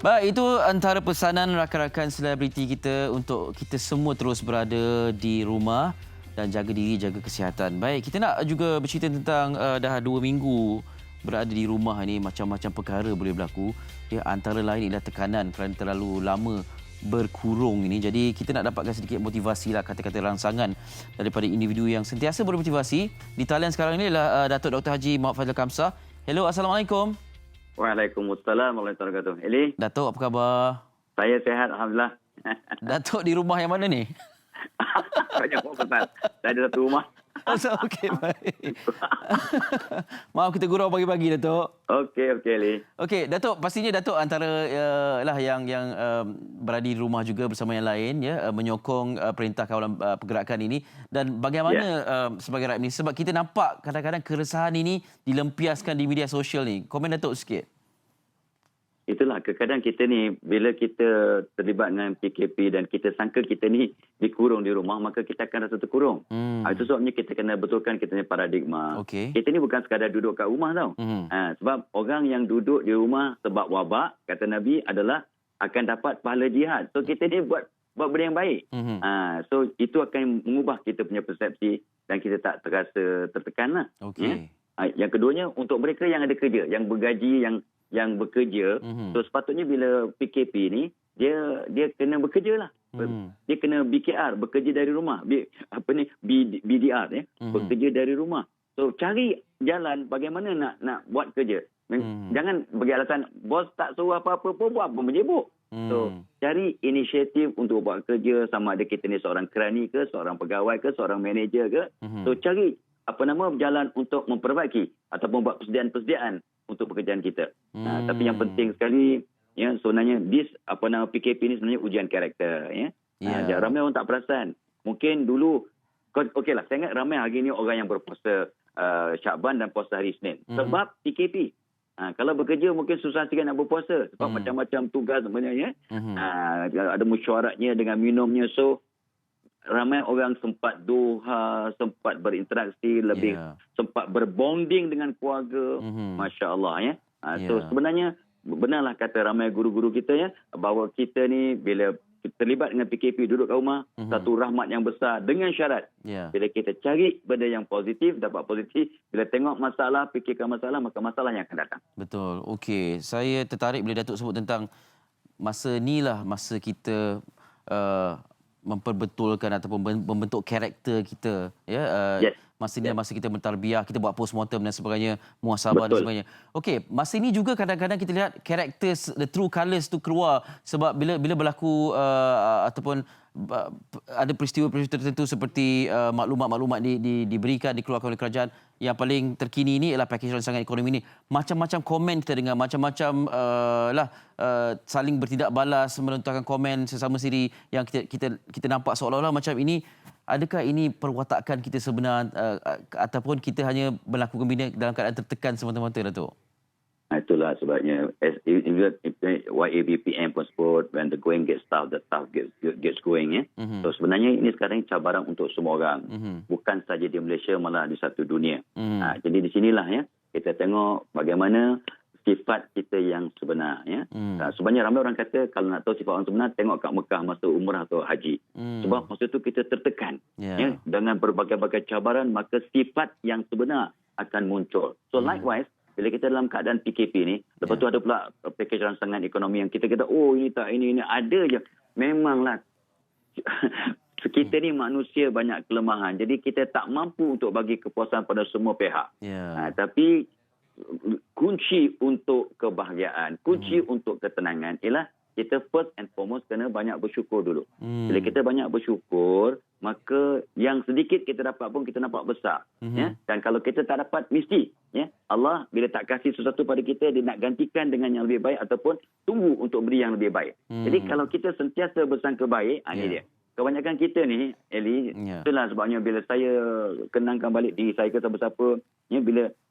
Baik, itu antara pesanan rakan-rakan selebriti kita untuk kita semua terus berada di rumah dan jaga diri, jaga kesihatan. Baik, kita nak juga bercerita tentang dah 2 minggu berada di rumah ni, macam-macam perkara boleh berlaku. Ya, antara lain ialah tekanan kerana terlalu lama berkurung ini. Jadi kita nak dapatkan sedikit motivasi lah, kata-kata rangsangan daripada individu yang sentiasa bermotivasi. Di talian sekarang ni ialah Datuk Dr. Haji Muhammad Fadzil Kamsah. Hello, Assalamualaikum. Waalaikumsalam warahmatullahi wabarakatuh. Eli. Datuk, apa khabar? Saya sihat, alhamdulillah. Datuk di rumah yang mana ni? Banyak orang pesan. Saya ada satu rumah. Okey, baik. Maaf kita gurau pagi-pagi, Datuk. Okey, Eli. Okey, Datuk, pastinya Datuk antara yang berada di rumah juga bersama yang lain, ya, menyokong perintah kawalan pergerakan ini. Dan bagaimana sebagai rakyat Malaysia, sebab kita nampak kadang-kadang keresahan ini dilempiaskan di media sosial ni. Komen Datuk sikit. Itulah, kadang-kadang kita ni, bila kita terlibat dengan PKP dan kita sangka kita ni dikurung di rumah, maka kita akan rasa terkurung. Itu sebabnya kita kena betulkan kita punya paradigma. Kita ni bukan sekadar duduk kat rumah tau. Sebab orang yang duduk di rumah sebab wabak, kata Nabi, adalah akan dapat pahala jihad. So kita ni buat benda yang baik. So itu akan mengubah kita punya persepsi dan kita tak terasa tertekan lah. Yang keduanya, untuk mereka yang ada kerja, yang bergaji, yang bekerja, so sepatutnya bila PKP ni dia kena bekerja lah. Dia kena BKR, bekerja dari rumah. BDR bekerja dari rumah. So cari jalan bagaimana nak buat kerja. Jangan bagi alasan bos tak suruh apa-apa pun buat apa menjebuk. So cari inisiatif untuk buat kerja, sama ada kita ni seorang kerani ke, seorang pegawai ke, seorang manager ke. So cari jalan untuk memperbaiki ataupun buat persediaan untuk pekerjaan kita. Tapi yang penting sekali, ya, sebenarnya PKP ni sebenarnya ujian karakter, ya. Ramai orang tak perasan. Mungkin dulu, okeylah, saya ingat ramai hari ni orang yang berpuasa Syakban dan puasa hari Isnin sebab PKP. Kalau bekerja mungkin susah sikit nak berpuasa sebab macam-macam tugas sebenarnya. Ada mesyuaratnya dengan minumnya. So ramai orang sempat duha, sempat berinteraksi lebih, sempat berbonding dengan keluarga. Masya Allah, ya. So sebenarnya benarlah kata ramai guru-guru kita, ya, bahawa kita ni bila terlibat dengan PKP, duduk kat rumah, satu rahmat yang besar dengan syarat. Bila kita cari benda yang positif, dapat positif. Bila tengok masalah, fikirkan masalah, maka masalah yang akan datang. Betul. Okey, saya tertarik bila Datuk sebut tentang masa ni lah masa kita memperbetulkan ataupun membentuk karakter kita, ya. Masa ni masa kita bertarbiyah, kita buat postmortem dan sebagainya, muhasabah dan sebagainya. Okey, masa ini juga kadang-kadang kita lihat karakter, the true colours tu keluar sebab bila berlaku ataupun ada peristiwa-peristiwa tertentu seperti maklumat-maklumat diberikan, dikeluarkan oleh kerajaan. Yang paling terkini ini ialah pakej rancangan ekonomi ini. Macam-macam komen kita dengar, macam-macam saling bertindak balas, melontarkan komen sesama sendiri yang kita nampak seolah-olah macam ini. Adakah ini perwatakan kita sebenar ataupun kita hanya melakukan benda dalam keadaan tertekan semata-mata, Datuk? Itulah sebabnya YABPM pun sebut, when the going gets tough, the tough gets going, ya. So sebenarnya ini sekarang cabaran untuk semua orang. Bukan saja di Malaysia, malah di satu dunia. Jadi di sinilah, ya, kita tengok bagaimana sifat kita yang sebenar, ya. Sebenarnya ramai orang kata kalau nak tahu sifat orang sebenar, tengok kat Mekah masa umrah atau haji. Sebab masa itu kita tertekan, ya, dengan berbagai-bagai cabaran, maka sifat yang sebenar akan muncul. So likewise, bila kita dalam keadaan PKP ni, lepas tu ada pula pakej rancangan ekonomi yang kita kata, oh ini tak, ini ada je. Memanglah kita ni manusia banyak kelemahan. Jadi kita tak mampu untuk bagi kepuasan pada semua pihak. Tapi kunci untuk kebahagiaan, kunci untuk ketenangan ialah kita first and foremost kena banyak bersyukur dulu. Bila kita banyak bersyukur, maka yang sedikit kita dapat pun kita nampak besar. Ya? Dan kalau kita tak dapat, mesti ya, Allah bila tak kasih sesuatu pada kita, dia nak gantikan dengan yang lebih baik ataupun tunggu untuk beri yang lebih baik. Jadi kalau kita sentiasa bersangka baik, ini dia. Kebanyakan kita ni, Eli, itulah sebabnya bila saya kenangkan balik diri saya ke siapa-siapa, ya,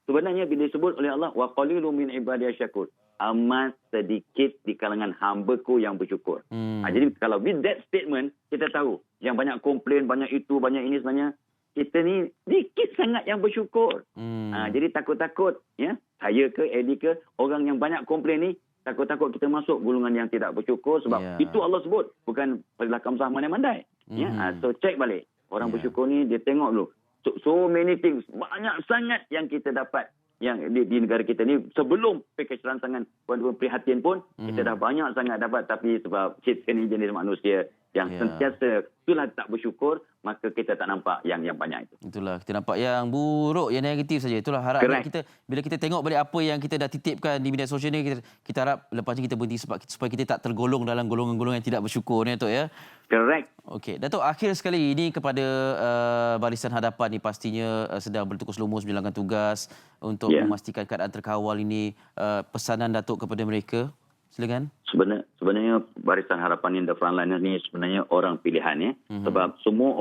sebenarnya bila disebut oleh Allah, wa qalilun min ibadiyasy syakur, amat sedikit di kalangan hamba-Ku yang bersyukur. Jadi kalau with that statement, kita tahu yang banyak komplain, banyak itu, banyak ini, sebenarnya kita ni sedikit sangat yang bersyukur. Jadi takut-takut, ya, saya ke Eli ke, orang yang banyak komplain ni, takut-takut kita masuk golongan yang tidak bersyukur, sebab itu Allah sebut, bukan perilah kamsah mandai-mandai. So check balik. Orang bersyukur ni dia tengok dulu. So many things, banyak sangat yang kita dapat yang di negara kita ni. Sebelum pakej rancangan prihatin pun, kita dah banyak sangat dapat, tapi sebab kita ni jenis manusia yang sentiasa itulah tak bersyukur, maka kita tak nampak yang banyak itu. Itulah, kita nampak yang buruk, yang negatif saja. Itulah harapnya kita, bila kita tengok balik apa yang kita dah titipkan di media sosial ni, kita harap lepas ni kita berhenti supaya kita tak tergolong dalam golongan-golongan yang tidak bersyukur ni, Datuk, ya. Correct. Okey, Datuk, akhir sekali ini kepada barisan hadapan ni pastinya sedang bertukus lumus menjalankan tugas untuk memastikan keadaan terkawal ini. Pesanan Datuk kepada mereka, silakan. Sebenarnya barisan harapan in the frontliner ni sebenarnya orang pilihan, ya. Sebab semua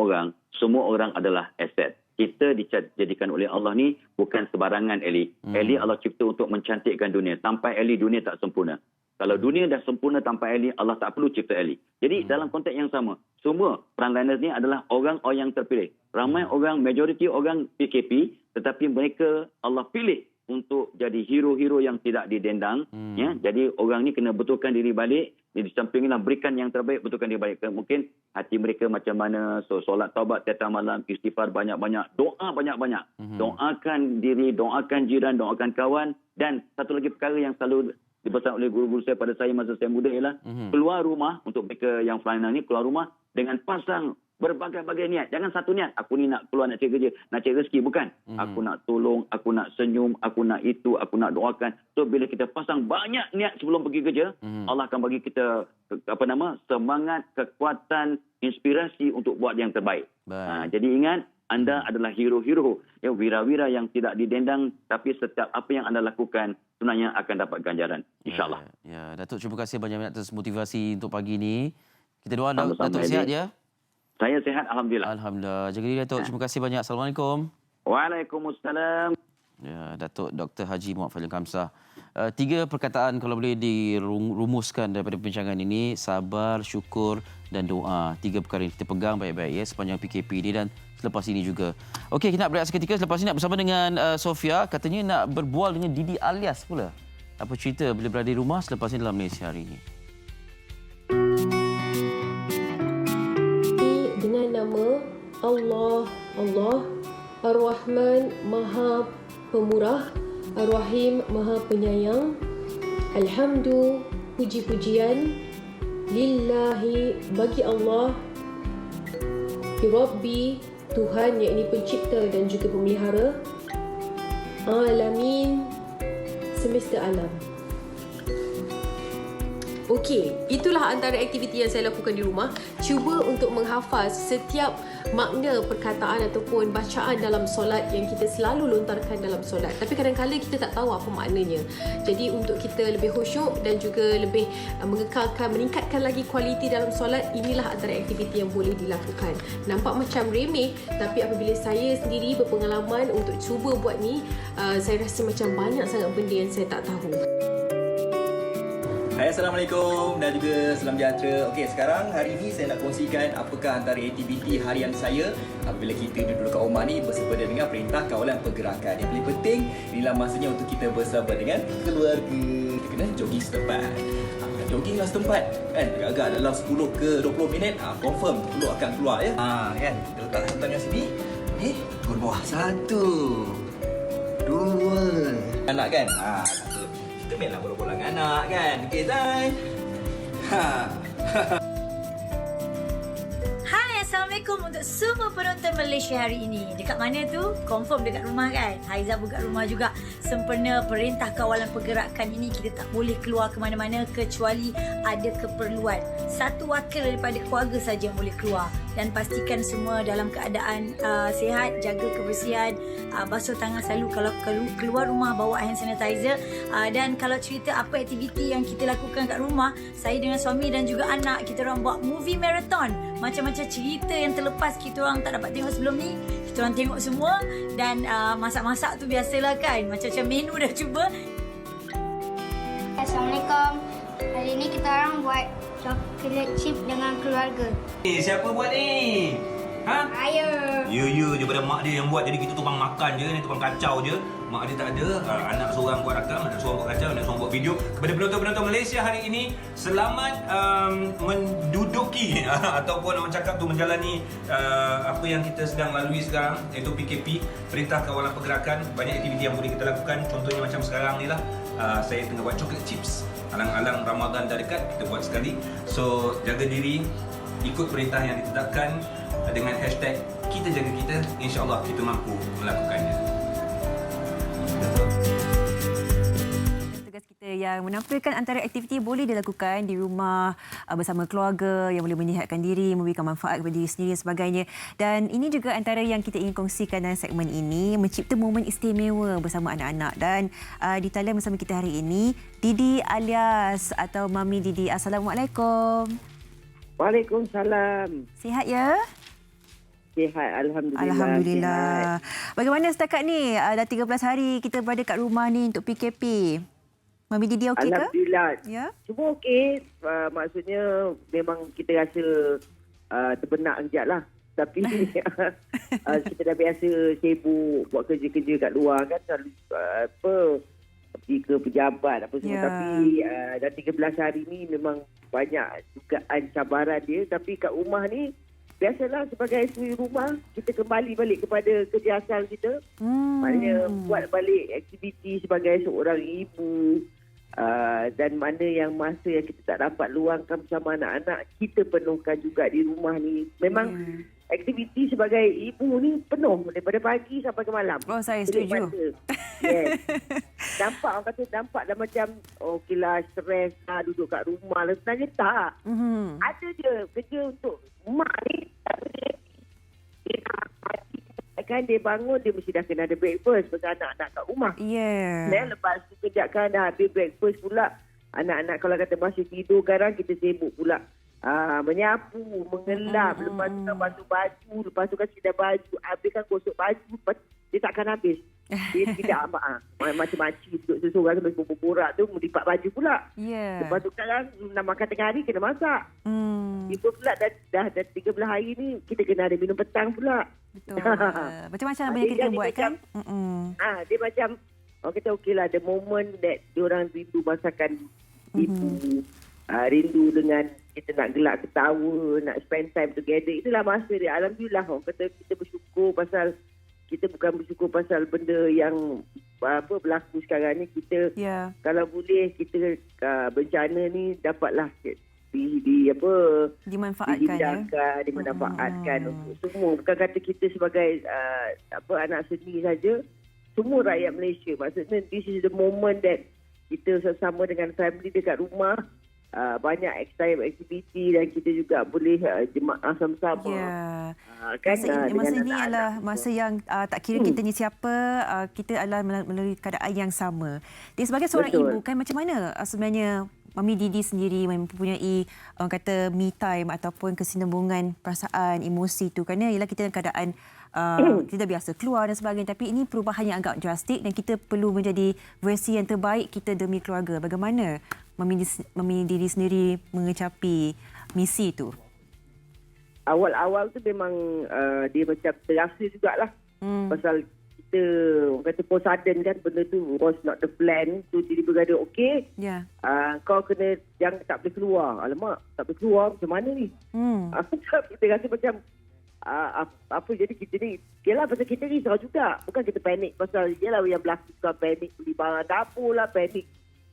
orang adalah aset. Kita dijadikan oleh Allah ni bukan sebarangan, Eli. Eli Allah cipta untuk mencantikkan dunia. Tanpa Eli, dunia tak sempurna. Kalau dunia dah sempurna tanpa Eli, Allah tak perlu cipta Eli. Jadi dalam konteks yang sama, semua frontliners ni adalah orang-orang yang terpilih. Ramai orang, majoriti orang PKP, tetapi mereka Allah pilih untuk jadi hero-hero yang tidak didendang. Ya, jadi orang ni kena betulkan diri balik. Di sampinglah berikan yang terbaik, betulkan diri balik. Mungkin hati mereka macam mana, solat taubat tiap malam, istighfar banyak-banyak, doa banyak-banyak. Doakan diri, doakan jiran, doakan kawan. Dan satu lagi perkara yang selalu dipesan oleh guru-guru saya pada saya masa saya muda ialah keluar rumah, untuk mereka yang frontliner ni, keluar rumah dengan pasang berbagai-bagai niat. Jangan satu niat, aku ni nak keluar nak cari kerja, nak cari rezeki. Bukan. Aku nak tolong, aku nak senyum, aku nak itu, aku nak doakan. So bila kita pasang banyak niat sebelum pergi kerja, Allah akan bagi kita semangat, kekuatan, inspirasi untuk buat yang terbaik. Jadi ingat, anda adalah hero-hero, ya, wira-wira yang tidak didendang, tapi setiap apa yang anda lakukan sebenarnya akan dapat ganjaran, insya-Allah. Ya, Datuk, terima kasih banyak-banyak atas motivasi untuk pagi ini. Kita doa Datuk sihat, ya. Saya sihat, alhamdulillah. Alhamdulillah. Jaga diri, Datuk. Terima kasih banyak. Assalamualaikum. Waalaikumsalam. Ya, Datuk Dr. Haji Muhammad Fadhil Kamsah. 3 perkataan kalau boleh dirumuskan daripada perbincangan ini: sabar, syukur dan doa. 3 perkara yang kita pegang baik-baik, ya, sepanjang PKP ini dan selepas ini juga. Okey, kita nak berehat seketika. Selepas ini nak bersama dengan Sofia. Katanya nak berbual dengan Didi Alias pula. Apa cerita bila berada di rumah selepas ini dalam Malaysia hari ini? Dengan nama Allah, Ar-Rahman, Maha Pemurah, Ar-Rahim, Maha Penyayang. Alhamdulillah, puji-pujian lillahi, bagi Allah, Rabbi, Tuhan, yakni pencipta dan juga pemelihara, alamin, semesta alam. Okey, itulah antara aktiviti yang saya lakukan di rumah. Cuba untuk menghafal setiap makna perkataan ataupun bacaan dalam solat yang kita selalu lontarkan dalam solat. Tapi kadang-kadang kita tak tahu apa maknanya. Jadi untuk kita lebih khusyuk dan juga lebih meningkatkan lagi kualiti dalam solat, inilah antara aktiviti yang boleh dilakukan. Nampak macam remeh, tapi apabila saya sendiri berpengalaman untuk cuba buat ni, saya rasa macam banyak sangat benda yang saya tak tahu. Hai, Assalamualaikum dan juga salam sejahtera. Okey, sekarang hari ini saya nak kongsikan apakah antara aktiviti harian saya apabila kita duduk dekat rumah ni bersempena dengan Perintah Kawalan Pergerakan. Yang paling penting, inilah masanya untuk kita bersama dengan keluarga. Kita kena jogging setempat. Jogginglah setempat kan, agak-agak dalam 10 ke 20 minit confirm telur akan keluar, ya. Kan, kita letak hantarnya sini. Ni, turun bawah. 1 2 anak kan. Kita mainlah bola-bola dengan anak kan. Okey, Zai. Hai, Assalamualaikum untuk semua penonton Malaysia hari ini. Dekat mana tu? Confirm dekat rumah kan? Haiza pun kat rumah juga. Sempena Perintah Kawalan Pergerakan ini, kita tak boleh keluar ke mana-mana kecuali ada keperluan. satu wakil daripada keluarga saja yang boleh keluar, dan pastikan semua dalam keadaan sihat, jaga kebersihan, basuh tangan selalu kalau keluar rumah, bawa hand sanitizer. Dan kalau cerita apa aktiviti yang kita lakukan kat rumah, saya dengan suami dan juga anak, kita orang buat movie marathon. Macam-macam cerita yang terlepas kita orang tak dapat tengok sebelum ni, kita orang tengok semua. Dan masak-masak tu biasalah kan, macam-macam menu dah cuba. Assalamualaikum. Hari ni kita orang buat coklat chip dengan keluarga. Siapa buat ni? Ha? Saya. Ya daripada mak dia yang buat, jadi kita tukang makan je, ni tukang kacau je. Mak dia tak ada, anak seorang buat rakam, anak seorang buat kacau, anak seorang buat video. Kepada penonton-penonton Malaysia hari ini, selamat menduduki ataupun orang cakap tu menjalani apa yang kita sedang lalui sekarang, iaitu PKP, Perintah Kawalan Pergerakan. Banyak aktiviti yang boleh kita lakukan, contohnya macam sekarang ni lah. Saya tengah buat coklat chips. Alang-alang Ramadan dah dekat, kita buat sekali. So, jaga diri, ikut perintah yang ditetapkan dengan hashtag kita jaga kita, insya-Allah kita mampu melakukannya. Tugas kita yang menampilkan antara aktiviti boleh dilakukan di rumah bersama keluarga, yang boleh menyihatkan diri, memberikan manfaat kepada diri sendiri dan sebagainya. Dan ini juga antara yang kita ingin kongsikan dalam segmen ini, mencipta momen istimewa bersama anak-anak. Dan di talian bersama kita hari ini, Didi alias atau Mami Didi. Assalamualaikum. Waalaikumsalam. Sihat ya? Sihat, Alhamdulillah. Alhamdulillah. Sihat. Bagaimana setakat ni? Dah 13 hari kita berada kat rumah ni untuk PKP. Mami Didi okey ke? Alhamdulillah. Ya. Semua okey. Maksudnya memang kita rasa terbenak sekejap lah. Tapi kita dah biasa sibuk buat kerja-kerja kat luar kan. Selalu pergi ke pejabat apa semua. Tapi dah 13 hari ni memang banyak juga cabaran dia. Tapi kat rumah ni, biasalah sebagai isteri rumah, kita kembali balik kepada kerja asal kita. Maknanya buat balik aktiviti sebagai seorang ibu. Dan mana yang masa yang kita tak dapat luangkan bersama anak-anak, kita penuhkan juga di rumah ni. Memang aktiviti sebagai ibu ni penuh daripada pagi sampai ke malam. Oh, saya setuju. Yes. Orang kata nampak dah macam okeylah, stres lah, duduk kat rumah lah. Sebenarnya tak. Ada je kerja untuk mak ni. Kan dia bangun, dia mesti dah kena ada breakfast pasal anak-anak kat rumah. Dan lepas tu kejap kan dah habis breakfast pula, anak-anak kalau kata masih tidur sekarang, kita sibuk pula menyapu, mengelap, lepas tu kan basuh baju, lepas tu kan sidai baju, habis kan gosok baju, lepas dia takkan habis. Dia tidak macam-macam duduk seseorang sampai berborak tu, melipat baju pula. Lepas tu kan nak makan tengah hari, kena masak. Tiba pula dah 13 hari ni, kita kena ada minum petang pula. Betul. Macam-macam benda kita buat kan? Dia macam, orang kata okeylah, the moment that diorang rindu masakan ibu, rindu dengan kita nak gelak ketawa, nak spend time together. Itulah masa dia. Alhamdulillah, orang kata kita bersyukur pasal, kita bukan bersyukur pasal benda yang berlaku sekarang ni. Kita kalau boleh, kita bencana ni dapatlah dimanfaatkan, dimanfaatkan untuk semua. Bukan kata kita sebagai anak seni saja, semua rakyat Malaysia. Maksudnya this is the moment that kita bersama dengan family dekat rumah, banyak extra aktiviti dan kita juga boleh jemaah sama-sama. Masa ini adalah masa yang tak kira kita ni siapa, kita adalah melalui keadaan yang sama. Dia sebagai seorang ibu kan, macam mana sebenarnya Mami Didi sendiri mempunyai orang kata me time ataupun kesinambungan perasaan, emosi tu, kerana ialah kita dalam keadaan kita biasa keluar dan sebagainya, tapi ini perubahan yang agak drastik dan kita perlu menjadi versi yang terbaik kita demi keluarga. Bagaimana Mami Didi sendiri mengecapi misi tu? Awal-awal tu memang dia macam terasa jugalah. Pasal kita orang kata pun sudden kan, benda tu was not the plan. Tu tiba-tiba ada okey. Kau kena jangan tak boleh keluar. Alamak, tak boleh keluar macam mana ni? Kita rasa macam apa jadi kita ni. Yalah, pasal kita risau juga. Bukan kita panik pasal yalah yang berlaku kan, panik beli barang dapur lah, panik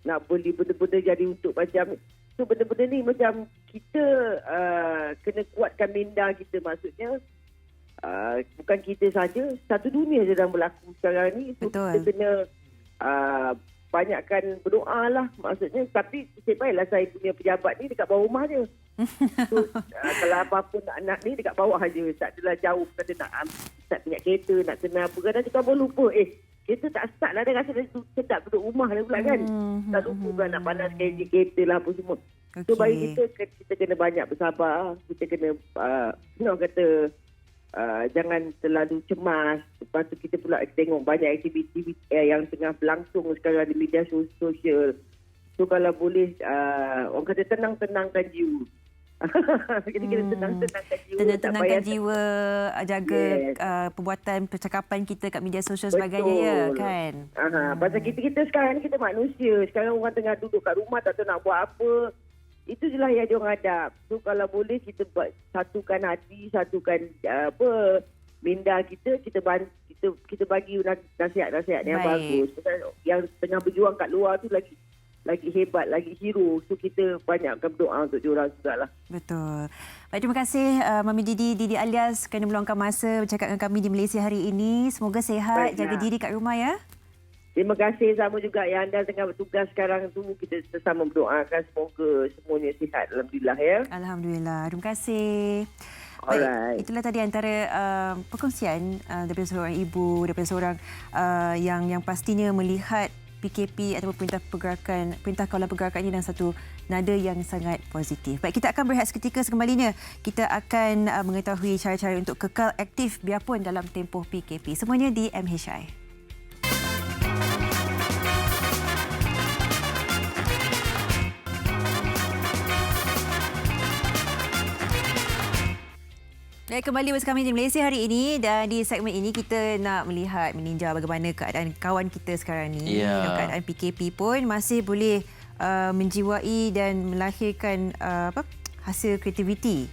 nak beli benda-benda jadi untuk macam. So benda-benda ni macam kita kena kuatkan minda kita. Maksudnya bukan kita saja, satu dunia sedang berlaku sekarang ni. So kita kena banyakkan berdoa lah. Maksudnya, tapi nasib baiklah saya punya pejabat ni dekat bawah rumah je. So, kalau apa-apa nak ni dekat bawah aja. Tak adalah jauh kata nak start minyak kereta, nak kena apa. Kadang kita pun lupa. Kereta tak start lah. Dia rasa dia sedap duduk rumah lah pula kan. Tak lupa pula nak panas kereta lah apa semua. So bagi kita kena banyak bersabar. Kita kena kata jangan terlalu cemas. Lepas tu kita pula tengok banyak aktiviti yang tengah berlangsung sekarang di media sosial. So kalau boleh orang kata tenangkan jiwa. Kita kena tenangkan jiwa. Tenangkan jiwa, jaga perbuatan percakapan kita kat media sosial sebagainya ya kan. Pasal kita sekarang ni kita manusia. Sekarang orang tengah duduk kat rumah tak tahu nak buat apa. Itu je lah yang diorang hadap. So kalau boleh kita satukan hati, satukan minda kita bagi nasihat-nasihat yang bagus. Pasal yang tengah berjuang kat luar tu lagi hebat, lagi hero. So kita banyakkan berdoa untuk diorang jugalah. Betul. Baik, terima kasih Mami Didi Alias kerana meluangkan masa bercakap dengan kami di Malaysia hari ini. Semoga sihat, jaga diri kat rumah ya. Terima kasih sama juga yang anda tengah bertugas sekarang tu. Kita bersama berdoakan semoga semuanya sihat. Alhamdulillah ya. Alhamdulillah. Terima kasih. Baik, itulah tadi antara perkongsian daripada seorang ibu, daripada seorang yang pastinya melihat PKP ataupun Perintah Kawalan Pergerakan ini dalam satu nada yang sangat positif. Baik, kita akan berehat seketika. Sekembalinya kita akan mengetahui cara-cara untuk kekal aktif biarpun dalam tempoh PKP. Semuanya di MHI. Dan kembali bersama kami di Malaysia hari ini, dan di segmen ini kita nak meninjau bagaimana keadaan kawan kita sekarang ni. Dalam keadaan PKP pun masih boleh menjiwai dan melahirkan hasil kreativiti.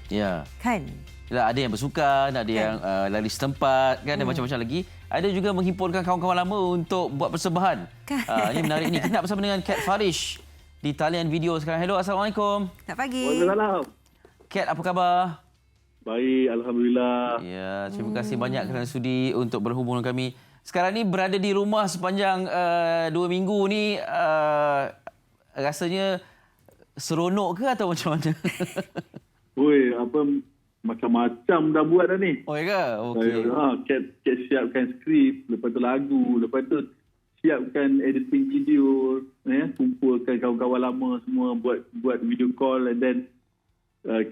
Kan? Ada yang bersukan, ada yang lari setempat kan, dan macam-macam lagi. Ada juga menghimpunkan kawan-kawan lama untuk buat persembahan. Ini menarik ni. Kita nak bersama dengan Kat Farish di talian video sekarang. Hello, Assalamualaikum. Selamat pagi. Waalaikumsalam. Kat, apa khabar? Baik, Alhamdulillah. Ya, terima kasih banyak kerana sudi untuk berhubung dengan kami. Sekarang ni berada di rumah sepanjang 2 minggu ni, rasanya seronok ke atau macam mana? Oi, macam-macam dah buat dah ni. Oh, ya ke? Okey. Kat siapkan skrip, lepas tu lagu, lepas tu siapkan editing video, kumpulkan kawan-kawan lama semua buat video call, and then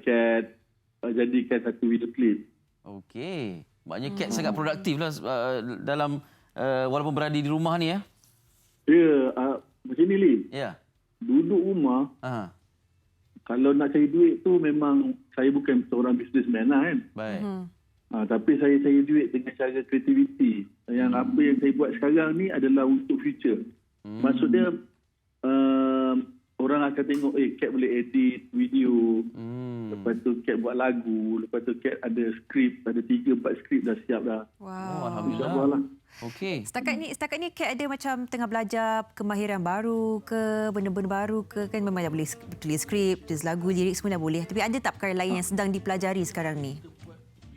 Kat jadikan satu video klip. Okey. Maknanya Kat sangat produktif lah dalam walaupun berada di rumah ni ya. Ya, macam ni Lee. Ya. Duduk rumah. Kalau nak cari duit tu memang saya bukan seorang businessman lah kan. Baik. Tapi saya cari duit dengan cara kreativiti. Yang apa yang saya buat sekarang ni adalah untuk future. Maksudnya orang akan tengok Kat boleh edit video. Lepas tu Kat buat lagu, lepas tu Kat ada skrip, ada 3-4 skrip dah siap dah. Wow. InsyaAllah lah. Okey. Setakat ni Kat ada macam tengah belajar kemahiran baru ke, benda-benda baru ke, kan memang dah boleh tulis skrip, tulis lagu, lirik semua dah boleh. Tapi ada tak perkara lain yang sedang dipelajari sekarang ni?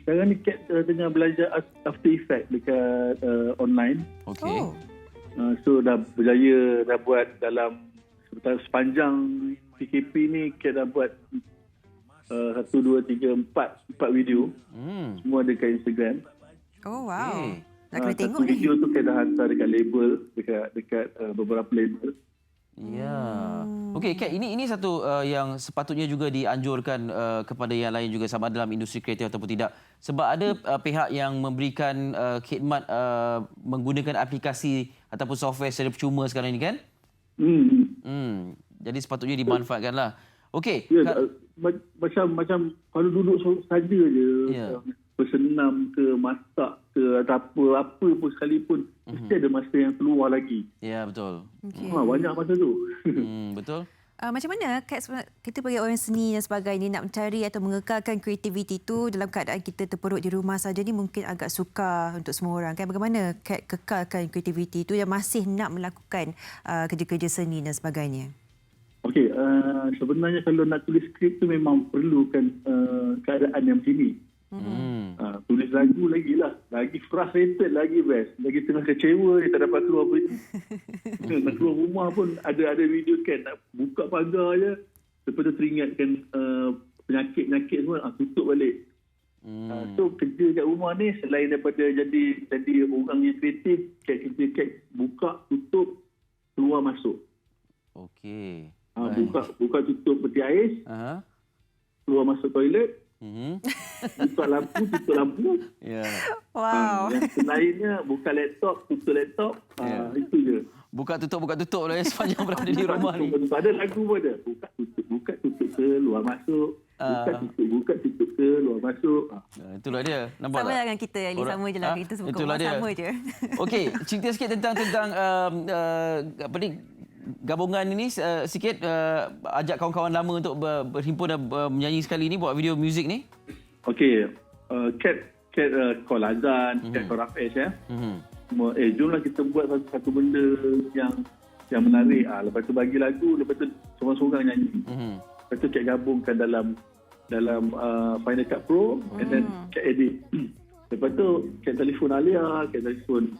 Sekarang ni Kat tengah belajar After Effects dekat online. Okey. So dah berjaya, dah buat dalam sepanjang PKP ni Kat dah buat 1, 2, 3, 4 video. Semua ada kat Instagram. Oh wow. Nak kena tengok ni. Video tu Kat dah hantar dekat label, dekat beberapa label. Ya. Okey, Kat, ini satu yang sepatutnya juga dianjurkan kepada yang lain juga, sama dalam industri kreatif ataupun tidak. Sebab ada pihak yang memberikan khidmat menggunakan aplikasi ataupun software secara percuma sekarang ini kan? Jadi sepatutnya dimanfaatkanlah. Okey. Ya, macam kalau duduk saja je, bersenam ke, masak ke, atau apa pun sekalipun, mesti ada masa yang keluar lagi. Ya, betul. Okay. Banyak masa tu. Betul. Macam mana kita bagi orang seni dan sebagainya nak mencari atau mengekalkan kreativiti itu dalam keadaan kita terperut di rumah saja ni mungkin agak sukar untuk semua orang kan? Bagaimana Kat kekalkan kreativiti itu yang masih nak melakukan kerja-kerja seni dan sebagainya? Okey, sebenarnya kalau nak tulis skrip tu memang perlukan keadaan yang macam ni. Tulis lagu lagi frustrated, lagi best, lagi tengah kecewa ni tak dapat keluar apa ni. Nak keluar rumah pun ada video kan, nak buka pagar je, lepas tu teringatkan penyakit semua tutup balik. So kerja kat rumah ni selain daripada jadi orang yang kreatif, kita buka tutup keluar masuk. Okey. Buka tutup peti ais. Keluar masuk toilet. Buka lampu, tutup lampu. Wow. Yang lainnya buka laptop, tutup laptop. Itu je. Buka tutup lah sepanjang berada di rumah ni. Ada lagu pun ada. Buka tutup ke luar masuk. Buka tutup ke luar masuk. Itulah dia. Nampak sama tak? Dengan kita Ali, sama je lah. Kita itulah dia. Sama je. Okey, cerita sikit tentang apa ni, gabungan ini sikit, ajak kawan-kawan lama untuk berhimpun dan menyanyi sekali ni, buat video muzik ni. Okey, Cat call Azan, Cat call Rafiz ya. Jomlah kita buat satu benda yang menarik. Lepas tu bagi lagu, lepas tu seorang-seorang nyanyi. Lepas tu Cat gabungkan dalam Final Cut Pro, and then Cat edit. Lepas tu Cat telefon Alia, Cat telefon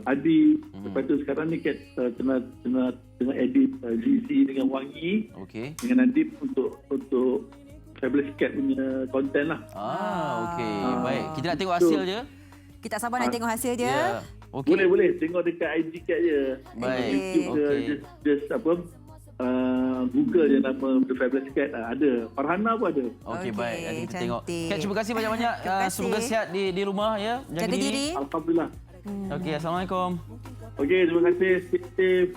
Adi. Lepas tu sekarang ni Cat tengah edit Zizi dengan Wangi, dengan Nadib untuk Fabulous Cat punya konten lah. Okey. Baik. Kita nak tengok hasil je. Kita sabar nak tengok hasil je. Okay. Boleh. Tengok dekat IG Cat je. Baik. YouTube just Google je nama The Fabulous Cat. Ada. Farhana pun ada. Okey, baik. Nanti kita tengok. Cat, terima kasih banyak-banyak. Semoga sihat di rumah ya. Jaga diri. Alhamdulillah. Okey, Assalamualaikum. Okey, terima kasih. Stay.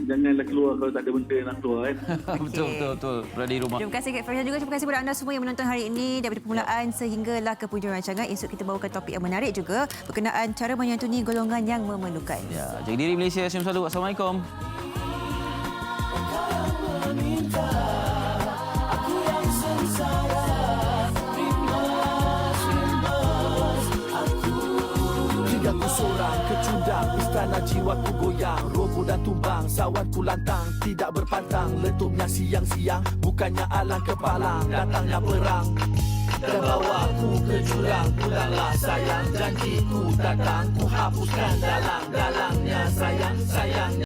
Janganlah keluar kalau tak ada benda nak keluar kan. Betul. Berada di rumah. Terima kasih Kak Farhan juga. Terima kasih kepada anda semua yang menonton hari ini daripada permulaan sehinggalah ke penghujung rancangan. Esok kita bawakan topik yang menarik juga berkenaan cara menyantuni golongan yang memerlukan. Ya, jaga diri Malaysia. Sehat selalu. Assalamualaikum. Aku yang sengsara, aku seorang kecundang, istana jiwaku goyang, roboh dan tumbang, sawanku lantang, tidak berpantang, letupnya siang-siang, bukannya alang kepalang, datangnya perang dan bawaku ke jurang. Pulanglah sayang, janjiku datang, ku hapuskan dalang-dalangnya sayang.